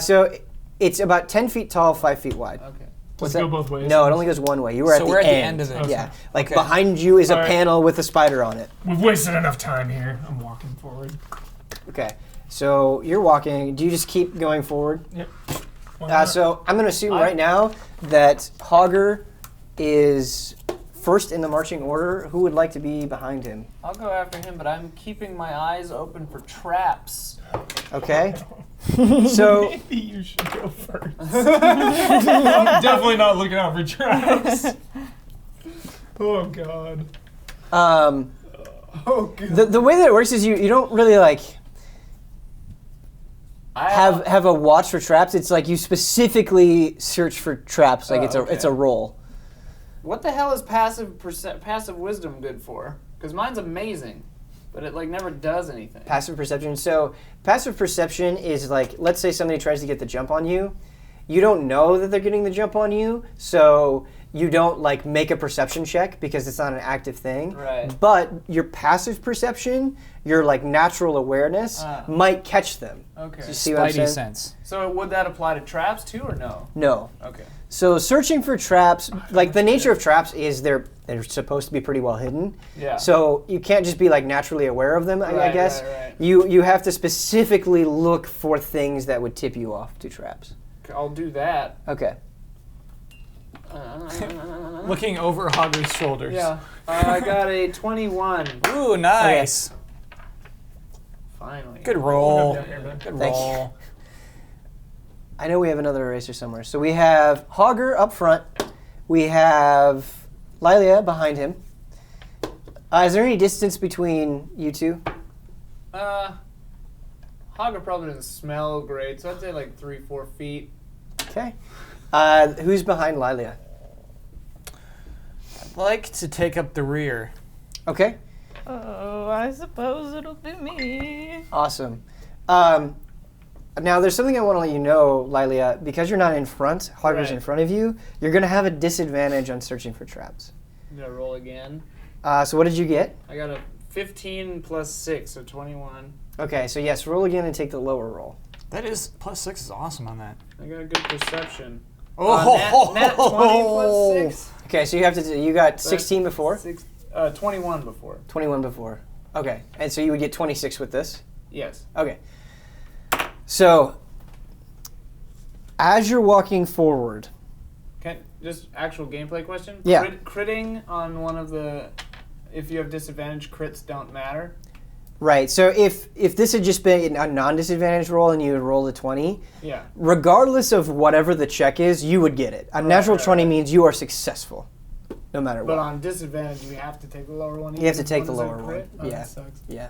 So it's about 10 feet tall, 5 feet wide. Okay. Does it go both ways? No, it only goes one way. You were So we're at the end of it. Okay. Yeah, like Okay. behind you is a All right. panel with a spider on it. We've wasted enough time here. I'm walking forward. Okay, so you're walking. Do you just keep going forward? Yep. Why not? So I'm going to assume right now that Hogger is first in the marching order. Who would like to be behind him? I'll go after him, but I'm keeping my eyes open for traps. Okay. So Maybe you should go first. I'm definitely not looking out for traps. Oh god. um, Oh god. the way that it works is you don't really like have a watch for traps. It's like you specifically search for traps. Like it's a roll. What the hell is passive wisdom good for? Because mine's amazing, but it like never does anything. Passive perception. So passive perception is like, let's say somebody tries to get the jump on you. You don't know that they're getting the jump on you, so you don't like make a perception check because it's not an active thing. Right. But your passive perception, your like natural awareness, might catch them. Okay. You see what I'm Spidey saying? sense. So would that apply to traps too, or no? No. Okay. So searching for traps, like the nature of traps is they're supposed to be pretty well hidden. Yeah. So you can't just be like naturally aware of them, I Right, guess. right. You have to specifically look for things that would tip you off to traps. I'll do that. Okay. Looking over Hogger's shoulders. Yeah. I got a 21. Ooh, nice. Finally. Good roll. Down here, bud. Good Thank you. roll. I know we have another eraser somewhere. So we have Hogger up front. We have Lilia behind him. Is there any distance between you two? Hogger probably doesn't smell great, so I'd say like 3-4 feet. Okay. Who's behind Lilia? I'd like to take up the rear. Okay. Oh, I suppose it'll be me. Awesome. Now, there's something I want to let you know, Lilia. Because you're not in front, Hogger's Right. in front of you, you're going to have a disadvantage on searching for traps. I'm gonna roll again. So what did you get? I got a 15 plus 6, so 21. Okay, so yes, roll again and take the lower roll. That is, +6 is awesome on that. I got a good perception. Oh, Nat 20 plus 6. Okay, so you got 16 before? 21 before. 21 before. Okay, and so you would get 26 with this? Yes. Okay. So, as you're walking forward, Just actual gameplay question? Yeah. Critting on one of the if you have disadvantage, crits don't matter. Right. So if this had just been a non-disadvantaged roll and you had rolled a 20, Yeah. regardless of whatever the check is, you would get it. A natural 20 means you are successful, no matter But what. on disadvantage, you have to take the lower one. You have to even take the when it's a lower crit? one. Oh, Yeah. That sucks. Yeah.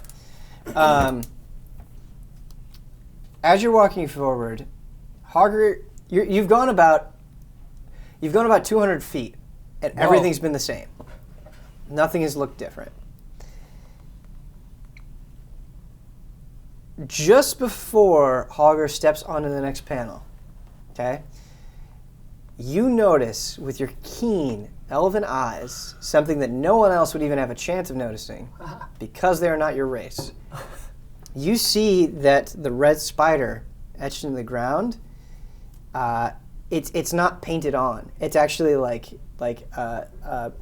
As you're walking forward, Hogger, you've gone about 200 feet, and Whoa. everything's been the same. Nothing has looked different. Just before Hogger steps onto the next panel, okay, you notice with your keen elven eyes something that no one else would even have a chance of noticing because they are not your race. You see that the red spider etched into the ground, it's not painted on. It's actually like a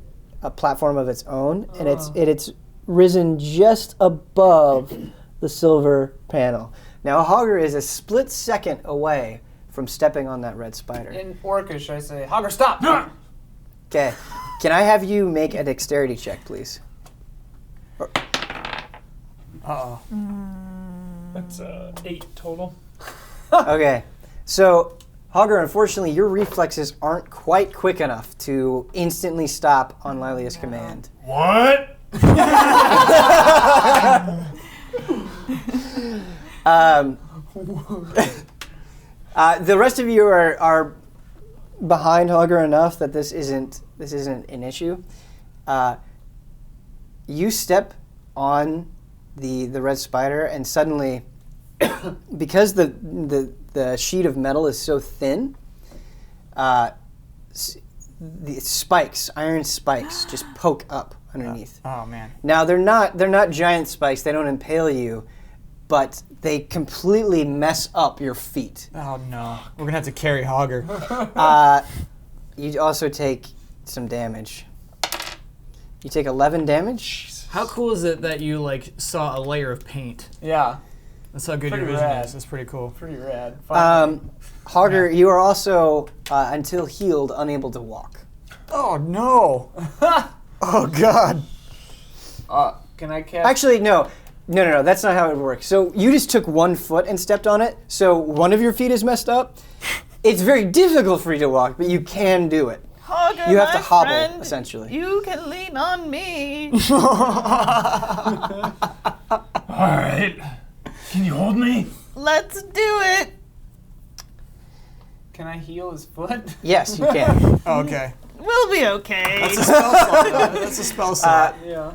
platform of its own, and it's risen just above the silver panel. Now Hogger is a split second away from stepping on that red spider. In Orcish, I say, Hogger, stop! Okay, can I have you make a dexterity check, please? Uh-oh. That's 8 total. Okay, so Hogger, unfortunately, your reflexes aren't quite quick enough to instantly stop on Lilia's command. What? The rest of you are behind Hogger enough that this isn't an issue. You step on the red spider, and suddenly, because the sheet of metal is so thin, the spikes, iron spikes, just poke up underneath. Oh man. Now they're not giant spikes. They don't impale you, but they completely mess up your feet. Oh no. We're gonna have to carry Hogger. You also take some damage. You take 11 damage. How cool is it that you like saw a layer of paint? Yeah, That's how good your Pretty vision rad. is. That's pretty cool. pretty rad. Hogger, you are also, until healed, unable to walk. Oh no. Oh, God. Can I cast? Actually, no. That's not how it works. So you just took 1 foot and stepped on it, so one of your feet is messed up. It's very difficult for you to walk, but you can do it. Hogger, You have to my hobble, friend, essentially. You can lean on me. Alright. Can you hold me? Let's do it. Can I heal his foot? Yes, you can. Okay. We'll be okay. That's a spell slot. That's a spell slot. Yeah.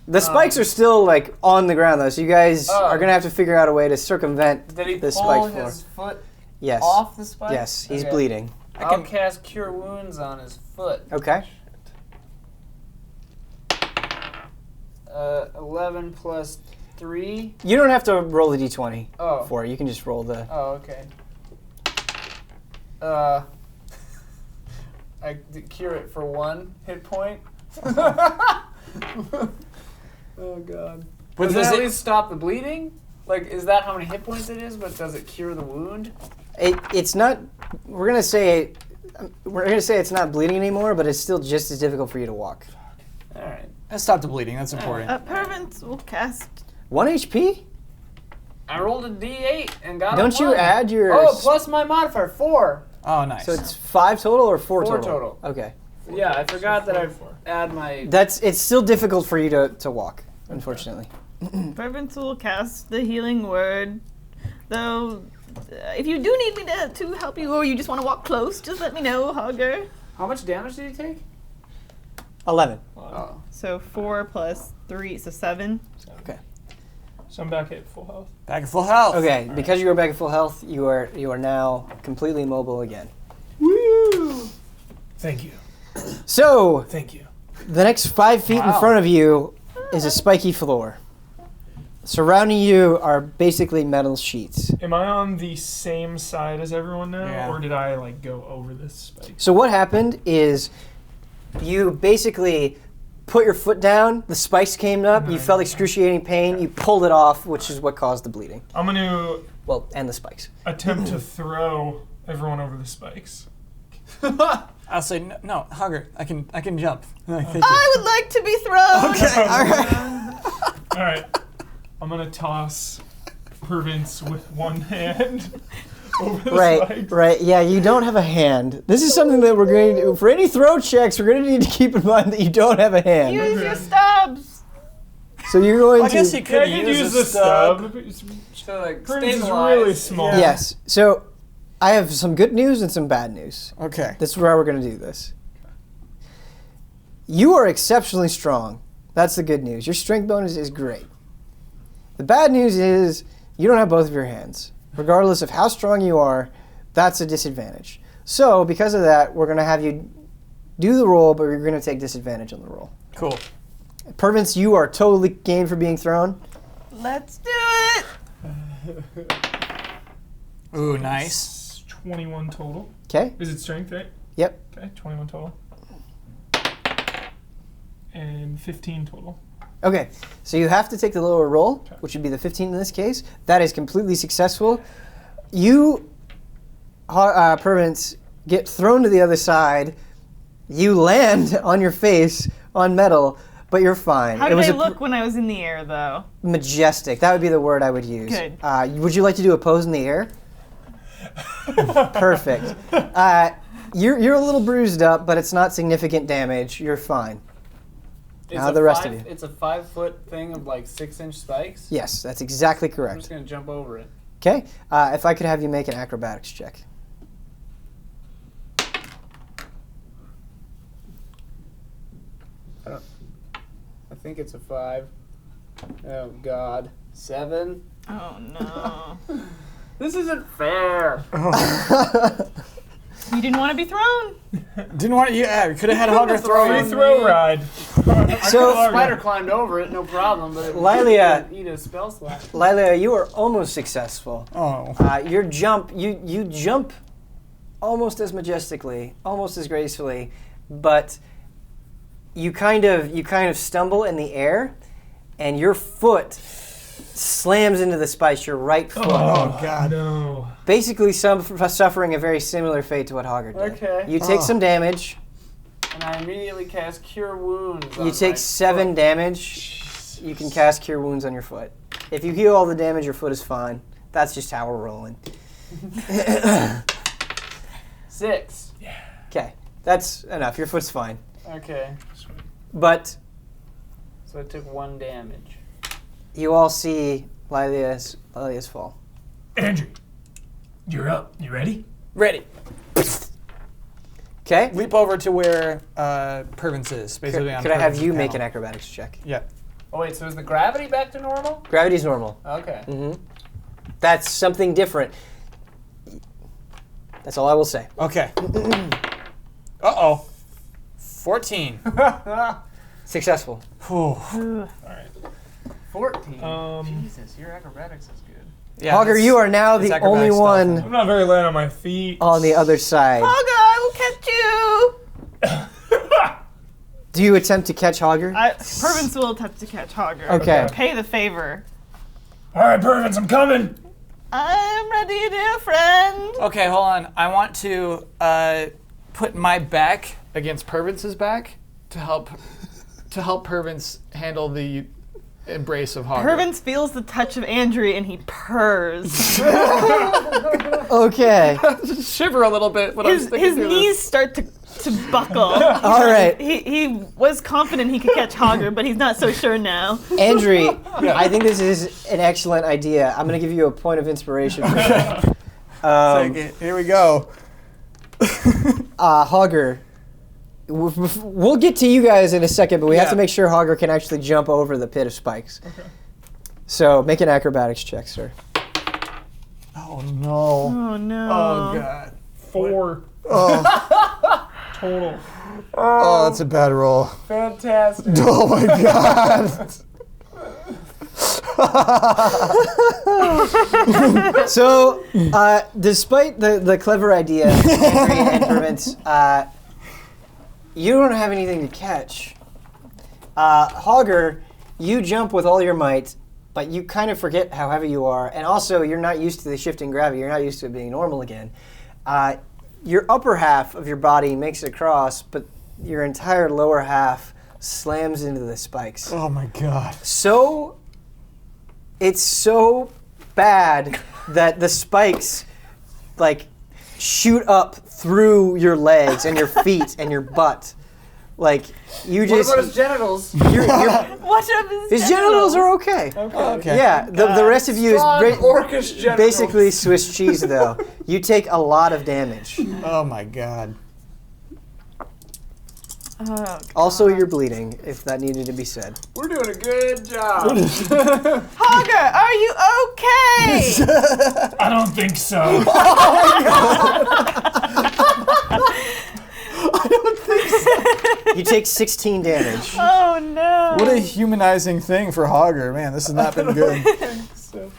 The spikes are still, like, on the ground, though, so you guys are going to have to figure out a way to circumvent Did he the pull spike his floor. foot Yes. off the spike? Yes, he's Okay. bleeding. I'll cast Cure Wounds on his foot. Okay. 11 plus 3. You don't have to roll the d20 Oh. for it. You can just roll the... Oh, okay. Cure it for 1 hit point. Oh god. But Does does it at it- least stop the bleeding? Like, is that how many hit points it is? But does it cure the wound? It's not... We're going to say it's not bleeding anymore, but it's still just as difficult for you to walk. All right. Let's stop the bleeding. That's important. Pervins will cast. 1 HP? I rolled a d8 and got a Don't you 1. add your... Oh, plus my modifier, 4. Oh, nice. So it's 5 total or 4 4 total? total. Okay. Yeah, I forgot that I add my... It's still difficult for you to walk, unfortunately. Pervins will cast the healing word. Though, if you do need me to help you, or you just want to walk close, just let me know, Hogger. How much damage did he take? 11. Oh. So 4 plus 3, so 7. Okay. So I'm back at full health. Back at full health. Okay, because you are back at full health, you are now completely mobile again. Woo! Thank you. So, Thank you. the next 5 feet in front of you is a spiky floor. Surrounding you are basically metal sheets. Am I on the same side as everyone now, Yeah. or did I like go over this spike? So what happened is you basically put your foot down, the spikes came up, you felt excruciating pain, you pulled it off, which is what caused the bleeding. I'm gonna Well, and the spikes. attempt to throw everyone over the spikes. I'll say no, Hogger. I can jump. I would like to be thrown. Okay, all right. All right. I'm gonna toss Pervins with one hand over the spikes. Right. Yeah, you don't have a hand. This is something that we're going to do. For any throw checks, we're going to need to keep in mind that you don't have a hand. Use your stabs. So you're going I guess he to... could I could use use a the stub. So like Pervins is stabilize. really small. Yes. So I have some good news and some bad news. Okay. This is where we're going to do this. You are exceptionally strong. That's the good news. Your strength bonus is great. The bad news is you don't have both of your hands. Regardless of how strong you are, that's a disadvantage. So because of that, we're going to have you do the roll, but you're going to take disadvantage on the roll. Cool. Pervins, you are totally game for being thrown. Let's do it. Ooh, nice. 21 total. Okay? Is it strength, right? Yep. Okay, 21 total. And 15 total. Okay, so you have to take the lower roll, which would be the 15 in this case. That is completely successful. You, Pervins, get thrown to the other side. You land on your face on metal, but you're fine. How It did was I look when I was in the air, though? majestic. That would be the word I would use. Good. Would you like to do a pose in the air? Perfect. You're a little bruised up, but it's not significant damage. You're fine. Now the rest of you. It's a 5-foot thing of like 6-inch spikes. Yes, that's exactly I'm correct. just gonna jump over it. Okay, if I could have you make an acrobatics check. I think it's a 5. Oh God, 7. Oh no. This isn't fair. You didn't want to be thrown. Didn't want to. Yeah, we could have had Hogger throw Free you. Free throw ride. So, Spider climbed over it, no problem. But it Lilia. eat a spell slot. Lilia, you are almost successful. Oh. Your jump, you jump almost as majestically, almost as gracefully, but you kind of stumble in the air, and your foot slams into the spikes. Your right foot. Oh God. No. Basically, suffering a very similar fate to what Hogger did. Okay. You take some damage. And I immediately cast Cure Wounds. You take 7 damage. You can cast Cure Wounds on your foot. If you heal all the damage, your foot is fine. That's just how we're rolling. 6. Okay, that's enough. Your foot's fine. Okay. But So I took 1 damage. you all see Lilia's fall. Andrew, you're up. You ready? Ready. Okay? Leap over to where Pervins is. Basically on Could I have Pervins' you make an panel. acrobatics check? Yeah. Oh wait, so is the gravity back to normal? Gravity's normal. Okay. That's something different. That's all I will say. Okay. Uh-oh. 14. Successful. Whew. All right. 14. Jesus, your acrobatics is good. Yeah, Hogger, that's- you are now that's the acrobatic only stuff. one I'm not very light on my feet. on the other side. Hogger, I will catch you. Do you attempt to catch Hogger? Pervins will attempt to catch Hogger. Okay. Pay the favor. All right, Pervins, I'm coming. I'm ready, dear friend. Okay, hold on. I want to put my back against Pervins' back to help Pervins handle the embrace of Hogger. Pervins feels the touch of Andrew and he purrs. Okay. Shiver a little bit when I'm his sticking through knees start to buckle. All right. He was confident he could catch Hogger, but he's not so sure now. Andrew, I think this is an excellent idea. I'm going to give you a point of inspiration. Here we go. Hogger, we'll get to you guys in a second, but we have Yeah. to make sure Hogger can actually jump over the pit of spikes. Okay. So make an acrobatics check, sir. Oh no. Oh no. Oh God. 4 total. Oh, that's a bad roll. Fantastic. Oh my God. So, despite the clever idea, Andrew and Pervins, you don't have anything to catch. Hogger, you jump with all your might, but you kind of forget how heavy you are, and also you're not used to the shifting gravity. You're not used to it being normal again. your upper half of your body makes it across, but your entire lower half slams into the spikes. Oh my god. It's so bad that the spikes like shoot up through your legs and your feet and your butt. Like you What just about his genitals? Watch out his genitals are okay. Okay. Yeah, the rest of you is Orcish genitals. basically Swiss cheese though. You take a lot of damage. Oh my god. Also, you're bleeding, if that needed to be said. We're doing a good job. Hogger, are you okay? I don't think so. You take 16 damage. Oh no. What a humanizing thing for Hogger. Man, this has not been good.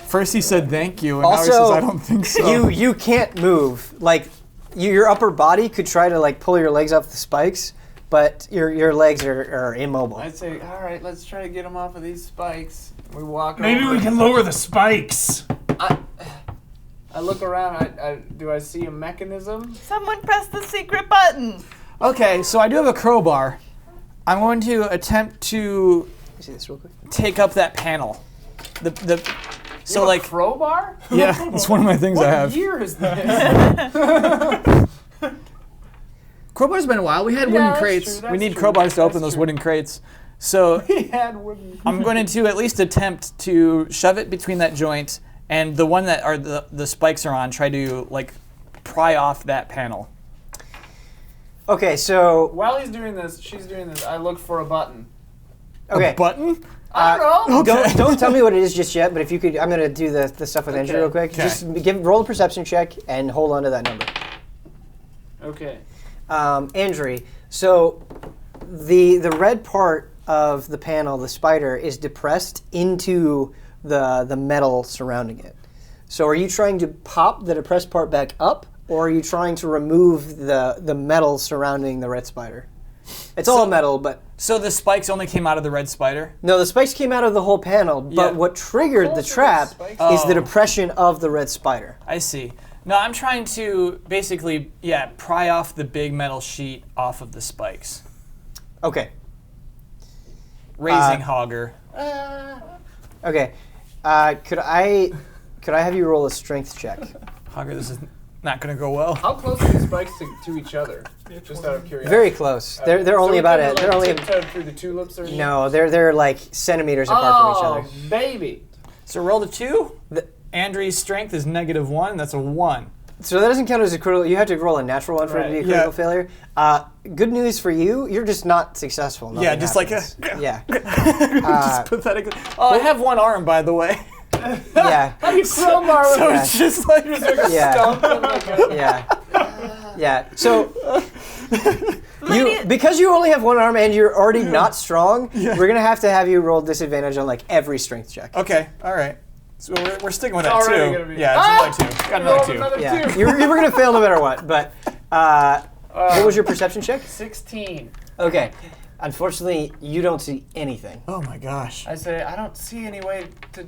First he said thank you, and now he says Also, I don't think so. you can't move. Like, your upper body could try to like pull your legs off the spikes, but your legs are immobile. I'd say, all right, let's try to get him off of these spikes. We walk Maybe over. we can lower the spikes. I look around. Do I see a mechanism? Someone press the secret button. Okay, so I do have a crowbar. I'm going to attempt to Let me see this real quick. take up that panel. So You have like a crowbar? yeah, that's one of my things What I have. year is this? Crowbar's been a while. We had Yeah, wooden that's crates. true, We that's need true, crowbars to open that's those true. wooden crates. So He had wooden. I'm going to at least attempt to shove it between that joint and the one that are the spikes are on. Try to like pry off that panel. Okay, so While he's doing this, she's doing this. I look for a button. okay. A button? I don't know. Don't tell me what it is just yet, but if you could, I'm gonna do the stuff with Andrew Okay. real quick. Okay. Just roll a perception check and hold on to that number. Okay. Andrew, so the red part of the panel, the spider, is depressed into the metal surrounding it. So are you trying to pop the depressed part back up, or are you trying to remove the metal surrounding the red spider? It's all metal, but So the spikes only came out of the red spider? no, the spikes came out of the whole panel, but Yeah. what triggered the trap spikes. is the Oh. depression of the red spider. I see. No, I'm trying to basically, pry off the big metal sheet off of the spikes. Okay. Raising Hogger. Okay. Could I have you roll a strength check? Hogger, this is not going to go well. How close are the spikes to each other? Just out of curiosity. Very close. They're only about it. They're only through the tulips or no. They're like centimeters apart from each other. Baby. So roll a 2. The- Andrew's strength is -1. That's a 1. So that doesn't count as a critical. You have to roll a natural one for it to be a Right. critical Yeah. failure. Good news for you. You're just not successful. Yeah, Nothing just like happens. yeah, Just pathetically. Oh, I have one arm, by the way. yeah, Crowbar with So Yeah. it's just like yeah, stump and like a- yeah, yeah. So because you only have one arm and you're already not strong, we're gonna have to have you roll disadvantage on like every strength check. Okay, all right. So we're sticking with that already too. gonna be- Yeah, it's another 2. Got another Rolled 2. another Yeah, 2. you were gonna fail no matter what. But what was your perception check? 16. Okay, unfortunately, you don't see anything. Oh my gosh. I say, I don't see any way to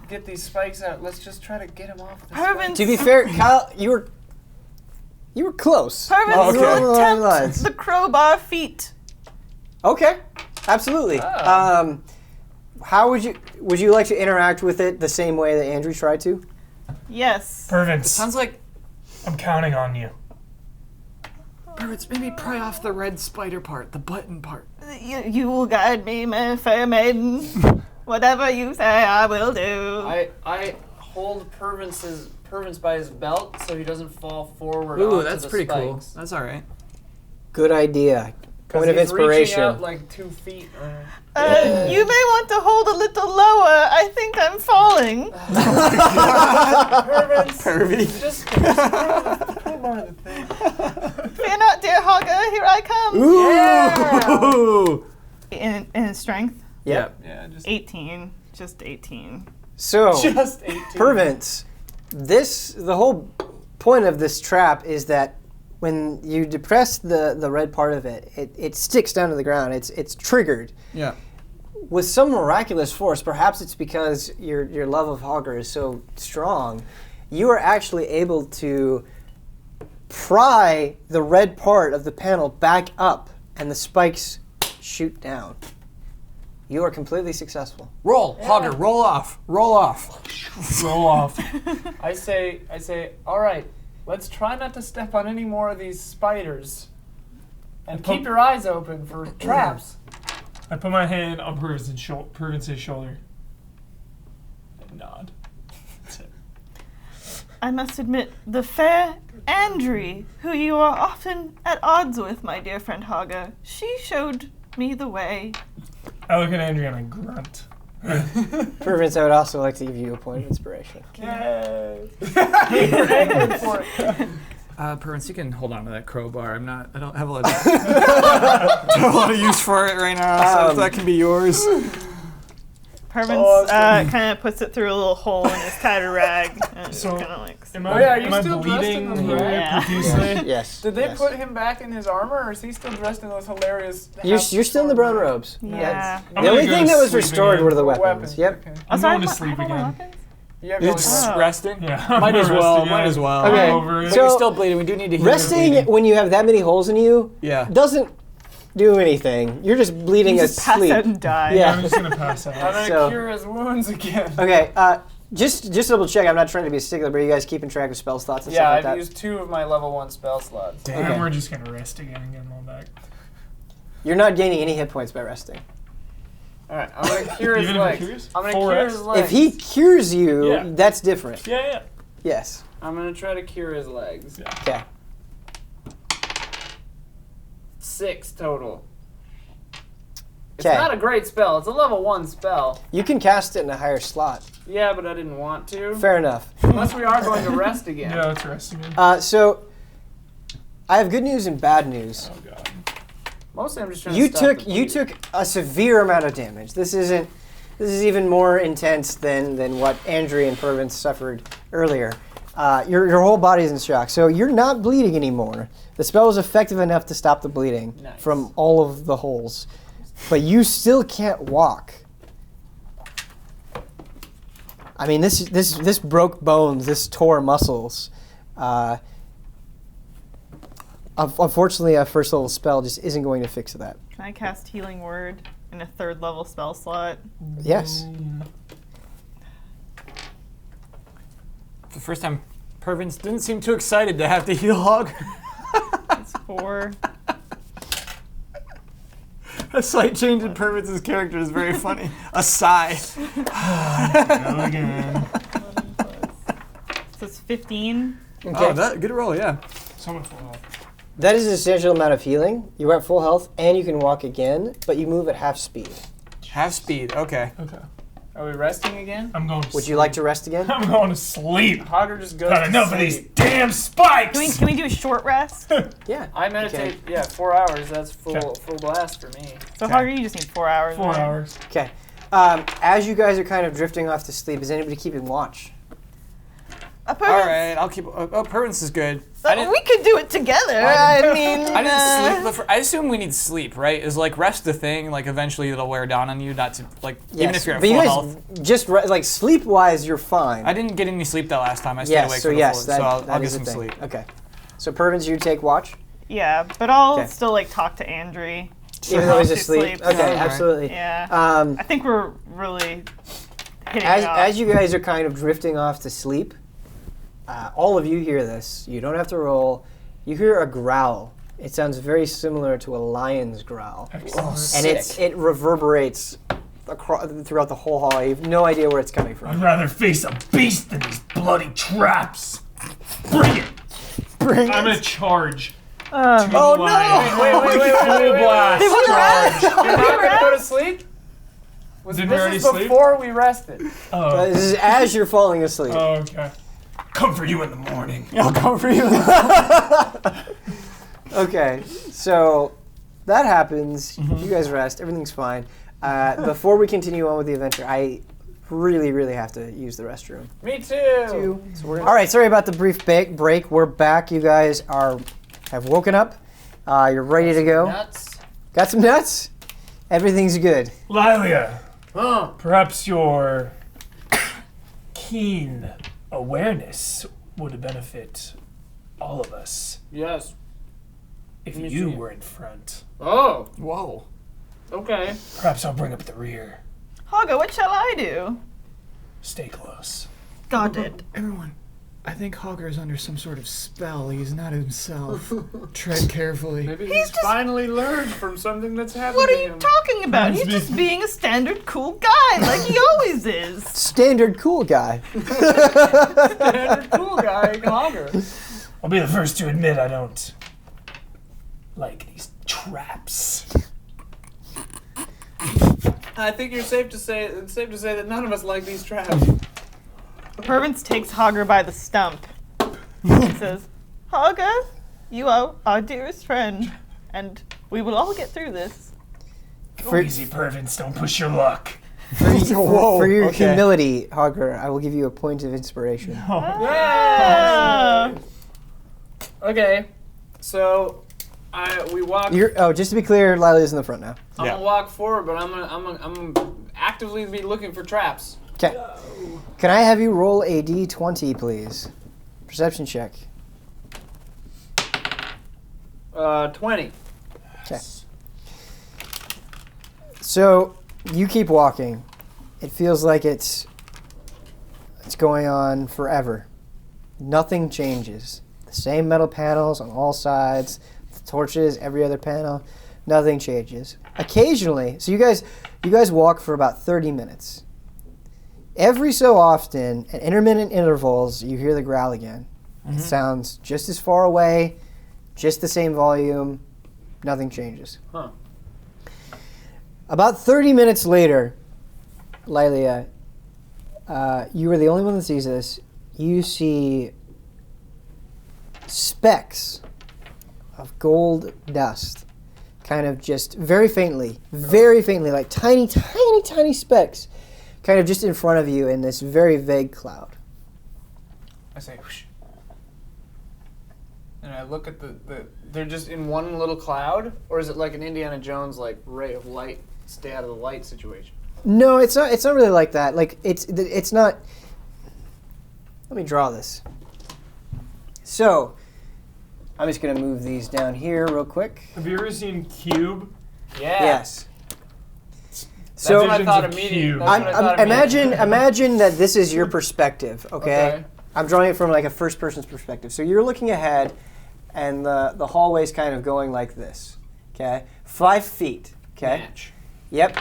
get these spikes out. Let's just try to get them off the spikes. Pervin, To be fair, Kyle, you were close. Pervin Oh, okay. will Along attempt the lines. the crowbar feat. Okay, absolutely. How would you like to interact with it the same way that Andrew tried to? Yes. Pervins, Sounds like I'm counting on you. Birds, maybe pry off the red spider part, the button part. You will guide me, my fair maiden. Whatever you say, I will do. I hold Pervins by his belt so he doesn't fall forward. Ooh, onto that's the pretty cool. spikes. That's all right. Good idea. 'Cause Point of he's reaching inspiration. out like 2 feet. You may want to hold a little lower. I think I'm falling. Pervins, Pervy. just crowbar the thing. Fear not, dear Hogger. Here I come. Ooh. In strength, Yeah. Yeah, just 18. Just 18. So, 18. Pervins, the whole point of this trap is that when you depress the red part of it, it sticks down to the ground. It's triggered. Yeah. With some miraculous force, perhaps it's because your love of Hogger is so strong, you are actually able to pry the red part of the panel back up, and the spikes shoot down. You are completely successful. Roll, Hogger, roll off. Roll off. Roll off. I say, all right, let's try not to step on any more of these spiders. And keep your eyes open for traps. I put my hand on Purvins's shoulder. And nod. That's it. I must admit, the fair Andri, who you are often at odds with, my dear friend Haga, she showed me the way. I look at Andrea and I grunt. Purvins, I would also like to give you a point of inspiration. Yay! You're angry for it. Purvins, you can hold on to that crowbar. I don't have a lot of use for it right now, so that can be yours. Purvins kind of puts it through a little hole in his tattered rag. And So, kind of like, are you am I still dressed bleeding in the rag? Yeah. profusely? Yes. Did they yes. put him back in his armor, or is he still dressed in those hilarious... You're still in the brown robes. yeah. I'm The only gonna go thing to that was sleep restored again. were the weapons. Yep. Okay. I'm sorry, going to I sleep have my again. weapons? You have You're really just Oh. resting? Yeah. Might as I'm well, resting might again. as well. Okay. I'm over it. But So- you're still bleeding. We do need to heal your Resting bleeding. when you have that many holes in you Yeah. doesn't do anything. You're just bleeding You just pass asleep. out and die. Yeah. I'm just going to pass out. I'm gonna So- cure his wounds again. Okay, just double check. I'm not trying to be a stickler, but are you guys keeping track of spell slots and Yeah, stuff like I've that? used 2 of my level 1 spell slots. And Okay. we're just going to rest again and get them all back. You're not gaining any hit points by resting. Alright, I'm gonna cure his Even if it legs. cures? I'm gonna Full cure rest? his legs. If he cures you, Yeah. that's different. Yeah. Yes. I'm gonna try to cure his legs. Okay. 6 total. It's Okay. not a great spell. It's a level 1 spell. You can cast it in a higher slot. Yeah, but I didn't want to. Fair enough. Unless we are going to rest again. Yeah, let's rest again. So, I have good news and bad news. Oh, God. Mostly I'm just trying You to stop took the you bleeding. took a severe amount of damage. This is even more intense than what Andrea and Purvins suffered earlier. Your whole body is in shock, so you're not bleeding anymore. The spell is effective enough to stop the bleeding Nice. from all of the holes, but you still can't walk. I mean, this broke bones, this tore muscles. Unfortunately, a first level spell just isn't going to fix that. Can I cast Healing Word in a 3rd level spell slot? Yes. For the first time, Purvins didn't seem too excited to have to heal Hog. It's 4. A slight change in Purvins' character is very funny. A sigh. Go again. So it's 15. Okay. Oh, good roll, yeah. So much full health. That is a substantial amount of healing. You're at full health, and you can walk again, but you move at half speed. Half speed, okay. Okay. Are we resting again? I'm going to Would sleep. you like to rest again? I'm going to sleep. Hogger just goes Got to enough sleep. of these damn spikes. Can we do a short rest? Yeah. I meditate, 4 hours. That's full blast for me. So Okay. Hogger, you just need 4 hours. 4 right? hours. Okay. As you guys are kind of drifting off to sleep, is anybody keeping watch? A All Purvins. right, I'll keep. Oh, Purvins is good. We could do it together. I mean, I didn't sleep. I assume we need sleep, right? Is like rest the thing? Like eventually it'll wear down on you. Not to like even if you're at but full you guys health. just like sleep-wise, you're fine. I didn't get any sleep that last time. I stayed yes. awake So for the yes, full, that, so I'll that get is some a thing. sleep. Okay. So Purvins, you take watch, Yeah, but I'll Okay. still like talk to Andri. even though he's She's asleep. asleep, Okay, so- absolutely. Yeah. I think we're really hitting it off. As you guys are kind of drifting off to sleep, all of you hear this. You don't have to roll. You hear a growl. It sounds very similar to a lion's growl, Excellent. and it reverberates throughout the whole hall. You have no idea where it's coming I'd from. rather face a beast than these bloody traps. Bring it. I'm gonna charge. Oh no! Full blast. You're not gonna go to sleep? Didn't we already This is sleep? before we rested. Oh. This is as you're falling asleep. Oh, okay. Come for you in the morning. I'll come for you. Okay, so that happens. Mm-hmm. You guys rest. Everything's fine. Before we continue on with the adventure, I really have to use the restroom. Me too. All right, sorry about the brief break. We're back. You guys have woken up. You're ready to go. Nuts. Got some nuts? Everything's good. Lilia, Huh. perhaps your keen awareness would benefit all of us Yes. if Let me you see. were in front. Oh, Whoa. okay. Perhaps I'll bring up the rear. Haga, what shall I do? Stay close. Got it. Everyone, I think Hogger is under some sort of spell. He's not himself. Tread carefully. Maybe he's finally learned from something that's happened What to are you him. talking about? He's just being a standard cool guy, like he always is. Standard cool guy. Standard cool guy, Hogger. I'll be the first to admit I don't like these traps. I think it's safe to say that none of us like these traps. Purvance takes Haga by the stump and says, Haga, you are our dearest friend, and we will all get through this. Go easy, Purvance. Don't push your luck. For your okay. humility, Hogger, I will give you a point of inspiration. Ah. Okay, so we walk. Just to be clear, Lila is in the front now. I'm gonna walk forward, but I'm gonna actively be looking for traps. Okay. Can I have you roll a d20, please? Perception check. 20. Okay. So you keep walking. It feels like it's going on forever. Nothing changes. The same metal panels on all sides, the torches every other panel. Nothing changes. Occasionally, so you guys walk for about 30 minutes. Every so often, at intermittent intervals, you hear the growl again. It sounds just as far away, just the same volume. Nothing changes. Huh. About 30 minutes later, Lilia, you are the only one that sees this. You see specks of gold dust, kind of just very faintly, like tiny, tiny, tiny specks, kind of just in front of you in this very vague cloud. I say, whoosh. And I look at they're just in one little cloud? Or is it like an Indiana Jones, like, ray of light, stay out of the light situation? No, it's not. It's not really like that. Like it's not. Let me draw this. So, I'm just gonna move these down here real quick. Have you ever seen Cube? Yeah. Yes. That's So what I thought Visions of immediately. Cube. That's what I thought immediately. imagine that this is your perspective. Okay? Okay. I'm drawing it from like a first person's perspective. So you're looking ahead, and the hallway's kind of going like this. Okay, 5 feet. Okay. Match. Yep.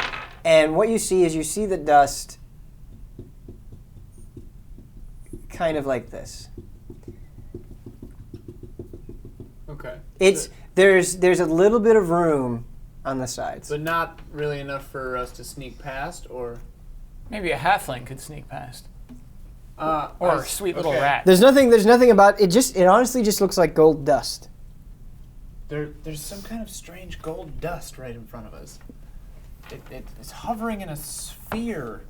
And what you see is the dust kind of like this. Okay. There's a little bit of room on the sides. But not really enough for us to sneak past, or... Maybe a halfling could sneak past. Or I- a sweet little okay. rat. There's nothing about it. It honestly just looks like gold dust. There's some kind of strange gold dust right in front of us. It's hovering in a sphere.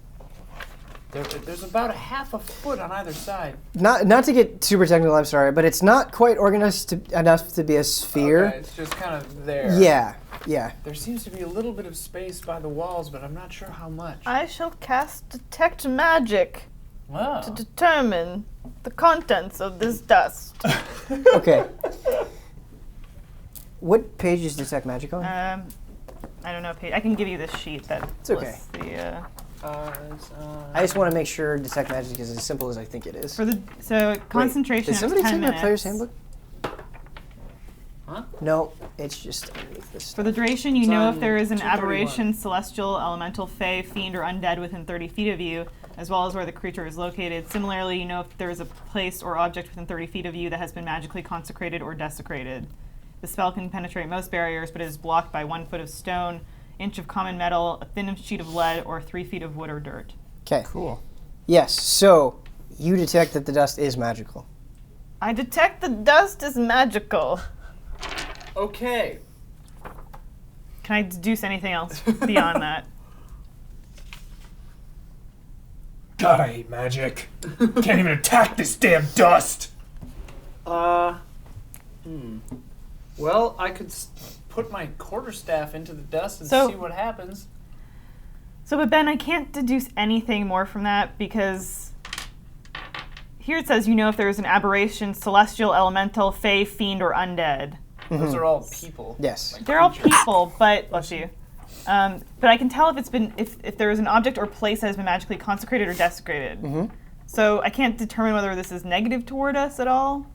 There's about a half a foot on either side. Not to get super technical, I'm sorry, but it's not quite organized enough to be a sphere. Okay, it's just kind of there. Yeah. There seems to be a little bit of space by the walls, but I'm not sure how much. I shall cast Detect Magic Wow. to determine the contents of this dust. Okay. What page is Detect Magic on? I don't know. I can give you this sheet that It's okay. lists the I just want to make sure Detect Magic is as simple as I think it is. concentration. Did somebody of 10 take my minutes. player's handbook? Huh? No, it's just underneath this. For the duration, you It's know on if there is an 231. aberration, celestial, elemental, fey, fiend, or undead within 30 feet of you, as well as where the creature is located. Similarly, you know if there is a place or object within 30 feet of you that has been magically consecrated or desecrated. The spell can penetrate most barriers, but it is blocked by 1 foot of stone, inch of common metal, a thin sheet of lead, or 3 feet of wood or dirt. Okay. Cool. Yes. So you detect that the dust is magical. I detect the dust is magical. Okay. Can I deduce anything else beyond that? God, I hate magic. Can't even attack this damn dust. Well, I could put my quarterstaff into the dust and So- see what happens. So, but Ben, I can't deduce anything more from that because here it says you know if there is an aberration, celestial, elemental, fey, fiend, or undead. Those are all people. Yes. Like They're all creatures. people, but bless you. But I can tell if there is an object or place that has been magically consecrated or desecrated. So I can't determine whether this is negative toward us at all.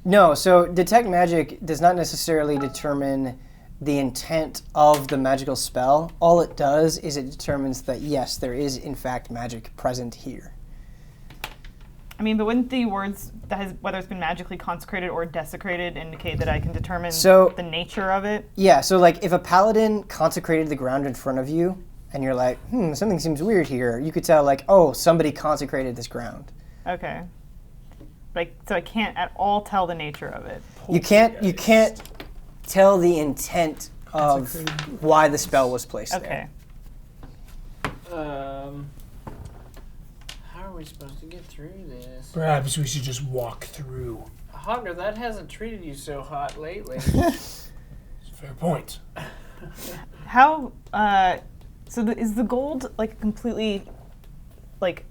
No, so detect magic does not necessarily determine the intent of the magical spell. All it does is it determines that, yes, there is in fact magic present here. I mean, but wouldn't the words that has whether it's been magically consecrated or desecrated indicate that I can determine the nature of it? Yeah, so like if a paladin consecrated the ground in front of you and you're like, something seems weird here, you could tell like, oh, somebody consecrated this ground. Okay. So I can't at all tell the nature of it. You can't tell the intent of why the spell was placed Okay. How are we supposed to get through this? Perhaps we should just walk through. Hogger, that hasn't treated you so hot lately. It's a fair point. How? Is the gold like completely, like?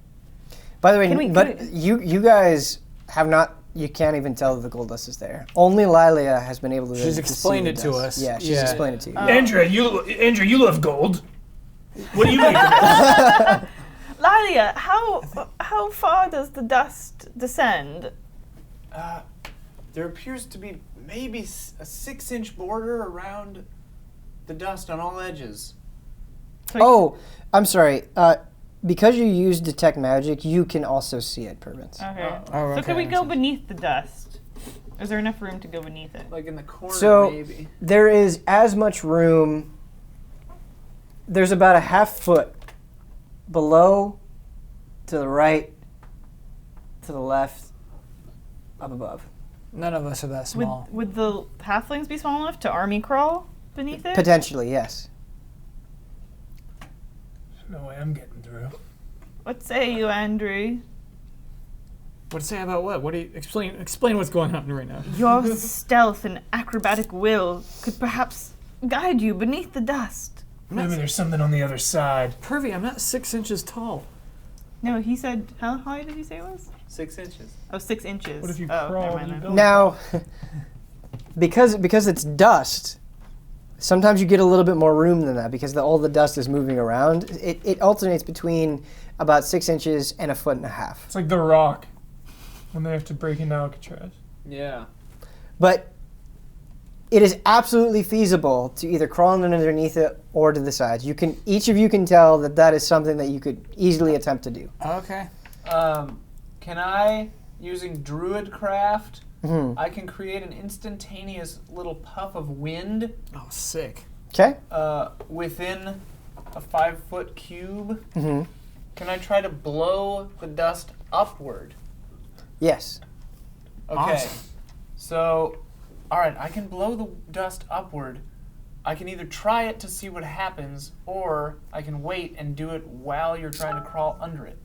By the way, you guys have not. You can't even tell that the gold dust is there. Only Lilia has been able to. She's explained it to us. Yeah, she's explained it to you. Andrea, you love gold. What do you make of it? Lilia, how far does the dust descend? There appears to be maybe a 6-inch border around the dust on all edges. Oh, I'm sorry. Because you use detect magic, you can also see it, Pervins. Okay. okay, So can we go makes sense. beneath the dust? Is there enough room to go beneath it? Like in the corner, So maybe. there is as much room. There's about a half foot below, to the right, to the left, up above. None of us are that small. Would the halflings be small enough to army crawl beneath it? Potentially, yes. No way I'm getting through. What say you, Andrew? What to say about what? What do you explain what's going on right now? Your stealth and acrobatic will could perhaps guide you beneath the dust. Maybe there's something on the other side. Pervy, I'm not 6 inches tall. No, he said, how high did he say it was? 6 inches. Oh, 6 inches. What if you oh, crawl never and mind you then. build? Now, because it's dust, sometimes you get a little bit more room than that because all the dust is moving around. It alternates between about 6 inches and 1.5 feet. It's like The Rock when they have to break into Alcatraz. Yeah. But it is absolutely feasible to either crawl underneath it or to the sides. Each of you can tell that is something that you could easily attempt to do. Okay. Can I, using Druidcraft, Mm-hmm. I can create an instantaneous little puff of wind Oh, sick. Okay? within a 5-foot cube? Mm-hmm. Can I try to blow the dust upward? Yes. Okay. Awesome. So, all right, I can blow the dust upward. I can either try it to see what happens, or I can wait and do it while you're trying to crawl under it.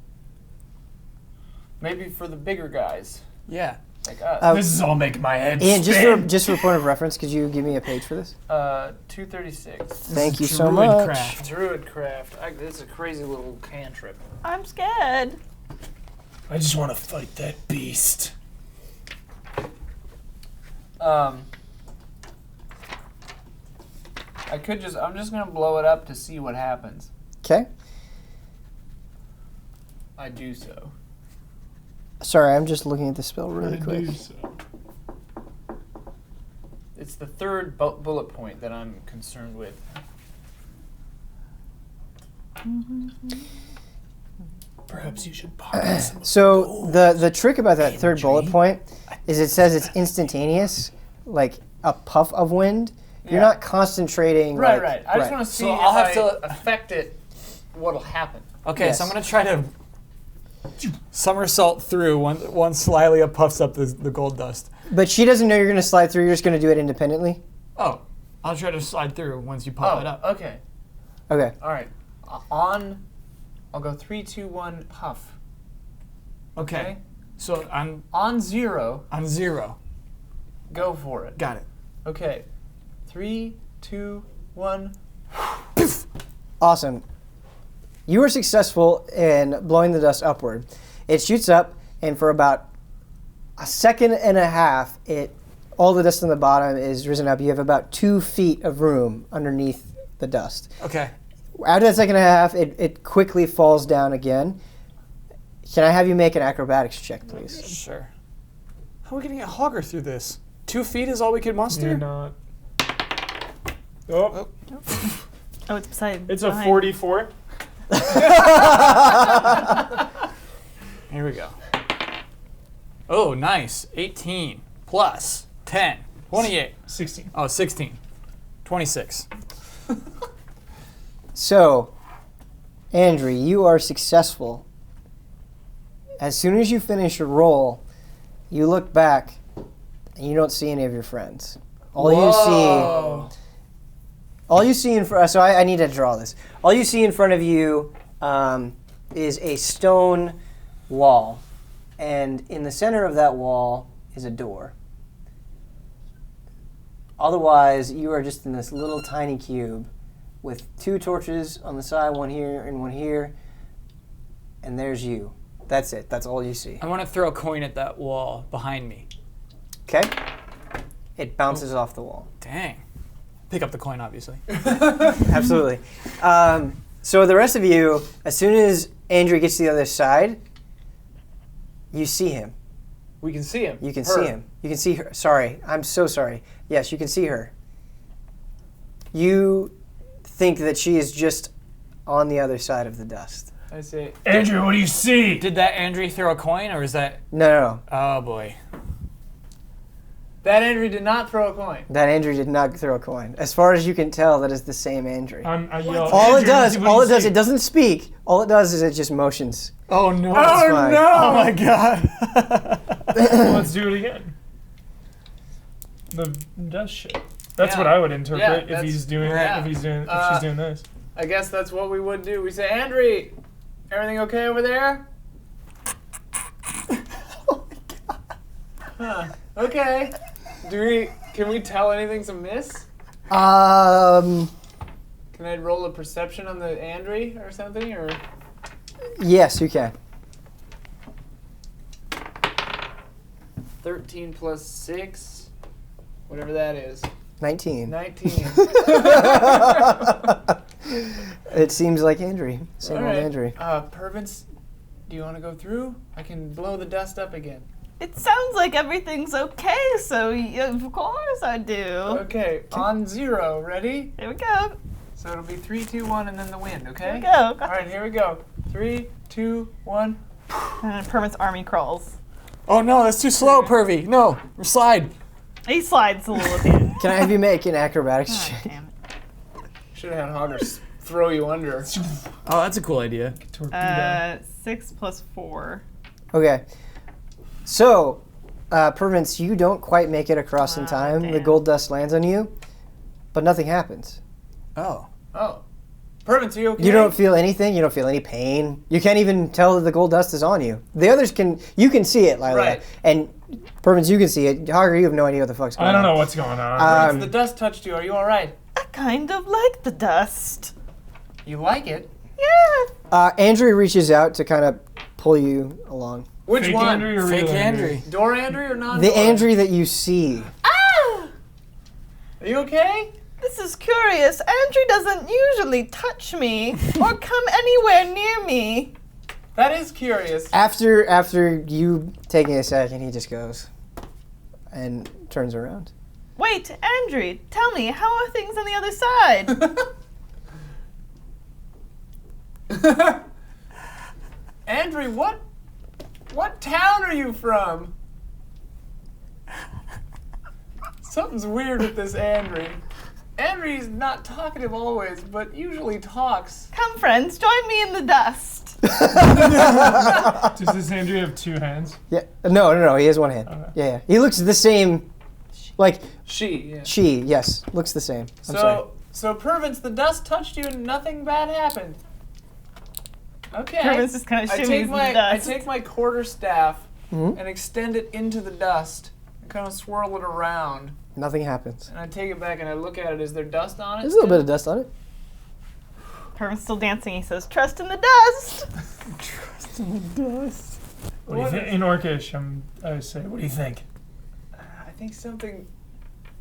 Maybe for the bigger guys, Yeah. like us. This is all making my head Ian, spin. just for point of reference, could you give me a page for this? 236. Thank you so much. Druidcraft. It's a crazy little cantrip. I'm scared. I just want to fight that beast. I'm just gonna blow it up to see what happens. Okay. I do so. Sorry, I'm just looking at the spell really quick. It's the third bullet point that I'm concerned with. Perhaps you should pop some. So the trick about that third bullet point is it says it's instantaneous, like a puff of wind. You're Yeah. not concentrating. Right, like, right. I just want to see So if I'll have I to- affect it, what'll happen. Okay, Yes. so I'm going to try to somersault through once Lilia puffs up the gold dust. But she doesn't know you're going to slide through. You're just going to do it independently. Oh, I'll try to slide through once you pop it up. Okay. Okay. All right. I'll go 3, 2, 1, puff. Okay. So I'm On 0, on 0. go for it. Got it. Okay. 3, 2, 1. Awesome. You were successful in blowing the dust upward. It shoots up and for about a second and a half, all the dust on the bottom is risen up. You have about 2 feet of room underneath the dust. Okay. After that second and a half, it quickly falls down again. Can I have you make an acrobatics check, please? Sure. How are we going to get Hogger through this? 2 feet is all we could muster? You're not. Oh, Oh, it's beside. it's a behind. 44. Here we go. Oh, nice. 18 plus 10. 28. 16. Oh, 16. 26. So, Andrew, you are successful. As soon as you finish your roll, you look back and you don't see any of your friends. All you see in front. So I need to draw this. All you see in front of you is a stone wall, and in the center of that wall is a door. Otherwise, you are just in this little tiny cube with 2 torches on the side, one here and one here, and there's you. That's it. That's all you see. I want to throw a coin at that wall behind me. Okay? It bounces off the wall. Dang. Pick up the coin, obviously. Absolutely. So the rest of you, as soon as Andrew gets to the other side, you see him. We can see him. You can Her. see him. You can see her. Sorry. I'm so sorry. Yes, you can see her. You think that she is just on the other side of the dust. I see. Andrew, what do you see? Did that Andrew throw a coin, or is that... No. Oh, boy. That Andrew did not throw a coin. That Andrew did not throw a coin. As far as you can tell, that is the same Andrew. I yell, All it "Andrew, does, what do you see?" it doesn't speak. All it does is it just motions. Oh, no. It's fine. Oh, my God. Let's do it again. The dust shit. That's Yeah. what I would interpret Yeah, if that's- he's doing yeah. if she's doing this. I guess that's what we would do. We say, Andrew, everything okay over there? Oh my God. Huh. Okay. Can we tell anything's amiss? Um. Can I roll a perception on the Andrew or something? Or Yes, you can. 13 plus 6, whatever that is. 19. 19. It seems like Andrew. Same All old right. Andrew. Pervins, do you want to go through? I can blow the dust up again. It sounds like everything's okay, so of course I do. Okay, on 0. Ready? Here we go. So it'll be 3, 2, 1, and then the wind, okay? Here we go. All right, here we go. 3, 2, 1. And Permit's army crawls. Oh, no, that's too slow, Pervy. No, slide. He slides a little at the end. Can I have you make an acrobatics God check? damn Should have had Hoggers throw you under. Oh, that's a cool idea. Torpedo. it. 6 plus 4. Okay. So, Pervins, you don't quite make it across in time. The damn. gold dust lands on you, but nothing happens. Oh. Oh. Pervins, are you okay? You don't feel anything. You don't feel any pain. You can't even tell that the gold dust is on you. The others can. You can see it, Lila. Right. And Pervins, you can see it. Hogger, you have no idea what the fuck's going I on. don't know what's going on. Pervins, the dust touched you. Are you all right? I kind of like the dust. You like it? Yeah. Andrew reaches out to kind of pull you along. Which Fake one? Andrew or Fake real Andrew. Door Andrew or non? The Andrew that you see. Ah! Are you okay? This is curious. Andrew doesn't usually touch me or come anywhere near me. That is curious. After you taking a second, he just goes and turns around. Wait, Andrew, tell me, how are things on the other side? Andrew, what town are you from? Something's weird with this Andrew. Andrew's not talkative always, but usually talks. Come, friends, join me in the dust. Does this Andrew have 2 hands? Yeah. No. He has one hand. Okay. Yeah. He looks the same. Like She, yeah. she. Yes. Looks the same. I'm sorry. So Pervins, the dust touched you and nothing bad happened. Okay. Pervins just kind of I shimmies take in my the dust. I take my quarterstaff Mhm. and extend it into the dust and kind of swirl it around. Nothing happens. And I take it back and I look at it. Is there dust on it? There's a little bit of dust on it. Pervin's still dancing. He says, trust in the dust. What do you think? In Orcish, I say, what do you think? I think something.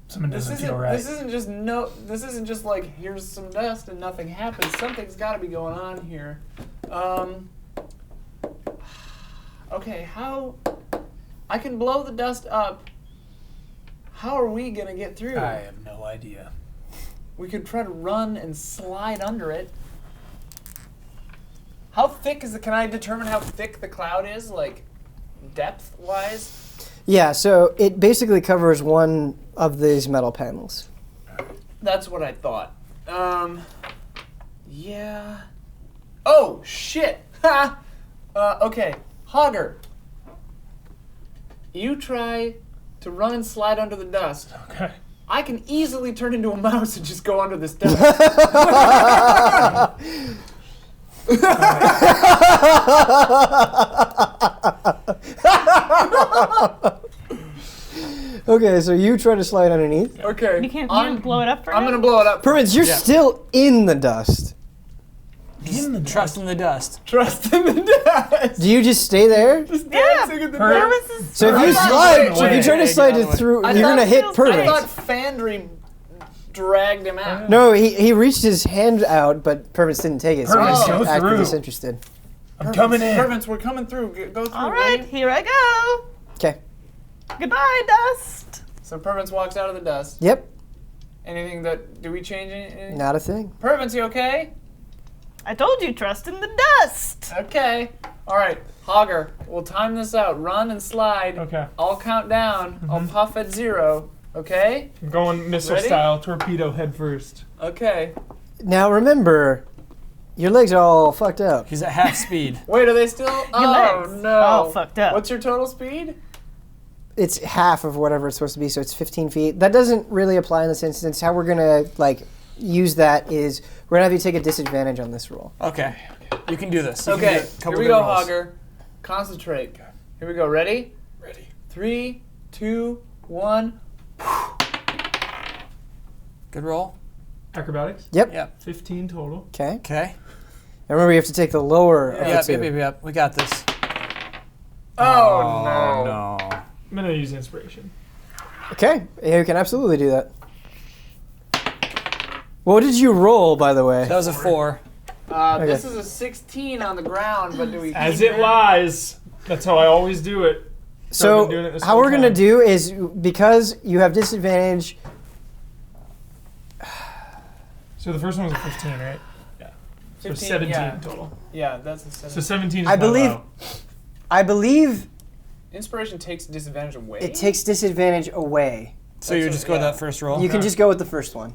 Something doesn't feel right. This isn't just like here's some dust and nothing happens. Something's got to be going on here. Okay, how? I can blow the dust up. How are we gonna get through? I have no idea. We could try to run and slide under it. How thick is it? Can I determine how thick the cloud is, like depth-wise? Yeah, so it basically covers one of these metal panels. That's what I thought. Yeah. Oh, shit! Ha! Okay. Hogger. You try to run and slide under the dust. Okay. I can easily turn into a mouse and just go under this dust. Okay, so you try to slide underneath. Okay. You can't blow it up for I'm him? gonna blow it up. Permits, you're still in the dust. Trust in the dust. Trust in the dust. Do you just stay there? Just Yeah. dancing in the Purvis dust. So if you thought- slide, wait, so if you wait, try to wait, slide get out it of the through, I you're thought gonna hit feels I Permits. thought Fandry dragged him out. No, he reached his hand out, but Permits didn't take it, so Permits, he's go acting through. disinterested. I'm coming in. Servants, we're coming through. Go through. All right, ready? here I go. Okay. Goodbye, dust. So Pervance walks out of the dust. Yep. Anything that do we change anything? Not a thing. Pervance, you okay? I told you, trust in the dust. Okay. All right, Hogger. We'll time this out. Run and slide. Okay. I'll count down. I'll puff at 0. Okay. I'm going missile Ready? style, torpedo head first. Okay. Now remember, your legs are all fucked up. He's at half speed. Wait, are they still? Your Oh legs no. all fucked up. What's your total speed? It's half of whatever it's supposed to be, so it's 15 feet. That doesn't really apply in this instance. How we're gonna use that is we're gonna have you take a disadvantage on this roll. Okay. You can do this. You can Okay. do a couple Here we good go, rolls. Hogger. Concentrate. Here we go. Ready? Ready. 3, 2, 1. Good roll. Acrobatics? Yep. Yep. 15 total. Okay. Okay. And remember, you have to take the lower of Yep, the yep, two. yep, yep. We got this. Oh, no. No. I'm gonna use inspiration. Okay, you can absolutely do that. What did you roll, by the way? That was a 4. This is a 16 on the ground, but do we As keep it lies. That's how I always do it. I've been doing it So this how whole we're gonna time. do is, because you have disadvantage. So the first one was a 15, right? Yeah. So 15, 17 yeah. total. Yeah, that's a 7. So 17 is I my believe- low. I believe Inspiration takes disadvantage away. it takes disadvantage away. So you That's just a- go with yeah. that first roll? You can just go with the first one.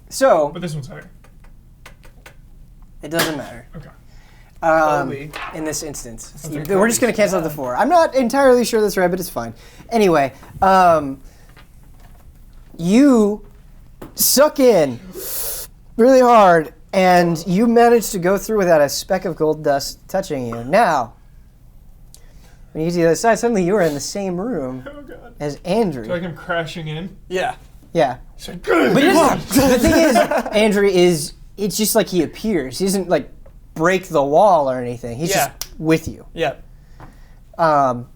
So But this one's higher. it doesn't matter. Okay. Probably. In this instance, Okay. we're just gonna cancel out the 4. I'm not entirely sure that's right, but it's fine. Anyway, you suck in really hard, and you manage to go through without a speck of gold dust touching you. Now, when you get to the other side, suddenly you are in the same room Oh god. as Andrew. So like I'm crashing in. Yeah. Yeah. So good. But the thing is, Andrew it's just like he appears. He doesn't like break the wall or anything. He's Yeah. just with you. Yep. Um,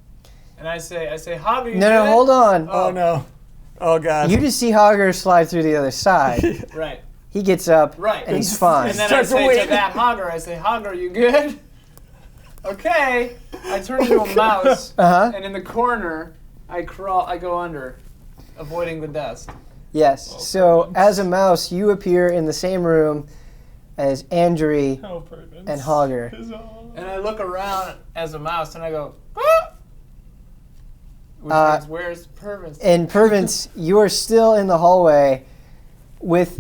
And I say, Hogger, you no, good? hold on. Oh, no. Oh, God. You just see Hogger slide through the other side. Right. He gets up, Right. and he's fine. And then I Starts to say wait. to that Hogger, I say, Hogger, you good? Okay. I turn into a mouse, Uh-huh. and in the corner, I go under, avoiding the dust. Yes. So as a mouse, you appear in the same room as Andrew Oh, perfect. and Hogger. Is all- And I look around as a mouse, and I go, ah! Which means, where's Pervance? And Pervance, you are still in the hallway with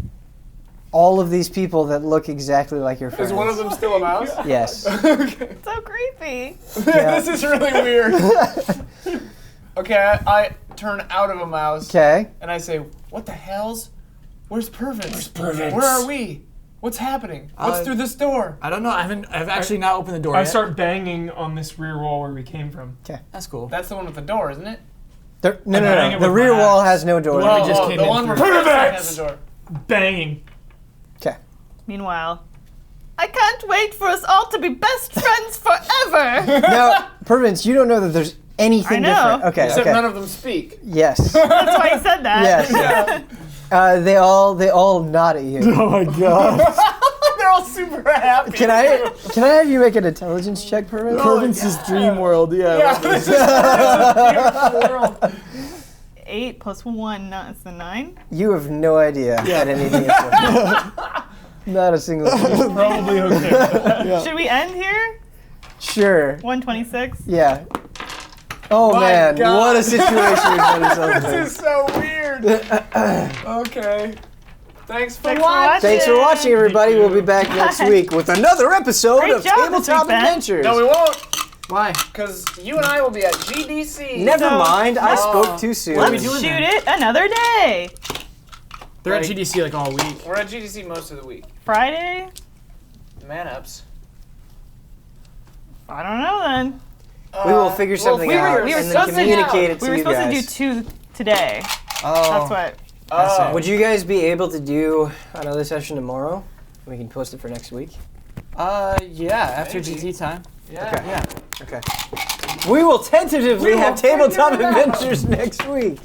all of these people that look exactly like your friends. Is one of them still a mouse? Yes. Okay. So creepy. Yeah. This is really weird. Okay, I turn out of a mouse, Okay. and I say, what the hell's? Where's Pervance? Where's Pervance? Where are we? What's happening? What's through this door? I don't know. I've actually not opened the door I yet. start banging on this rear wall where we came from. That's cool. That's the one with the door, isn't it? No, I'm banging no. it The with rear my wall axe. has no door. The one we just came the in one where through. Pervance Pervance! has a door. Banging. Okay. Meanwhile, I can't wait for us all to be best friends forever. Now, Pervins, you don't know that there's anything I know. different. Okay, Except okay. none of them speak. Yes. That's why he said that. Yes. They all nod at you. Oh my god. They're all super happy. Can I have you make an intelligence check, Pervins? Pervin's dream world, yeah. Yeah, this is a beautiful world. 8 plus 1, that's the 9. You have no idea at anything. Not a single thing. Probably okay. Should we end here? Sure. 126. Yeah. Oh My man, God. what a situation we found ourselves in. This is so weird. Okay. Thanks for Thanks for watching. watching. Thanks for watching, everybody. We'll be back next week with another episode Great of job this Tabletop week, Ben. Adventures. No, we won't. Why? Because you and I will be at GDC. Never So- mind, I spoke too soon. What are we Let's doing shoot then? it another day. They're at Right. GDC like all week. We're at GDC most of the week. Friday? Man-ups. I don't know then. We will figure something we were- out we were and then sussing communicate out. it We to were you supposed guys. to do 2 today. Oh. That's what. Oh. Would you guys be able to do another session tomorrow? We can post it for next week. Yeah, after Maybe. GT time. Yeah. Okay. Yeah. Okay. We will tentatively We have will figure Tabletop it out. Adventures next week.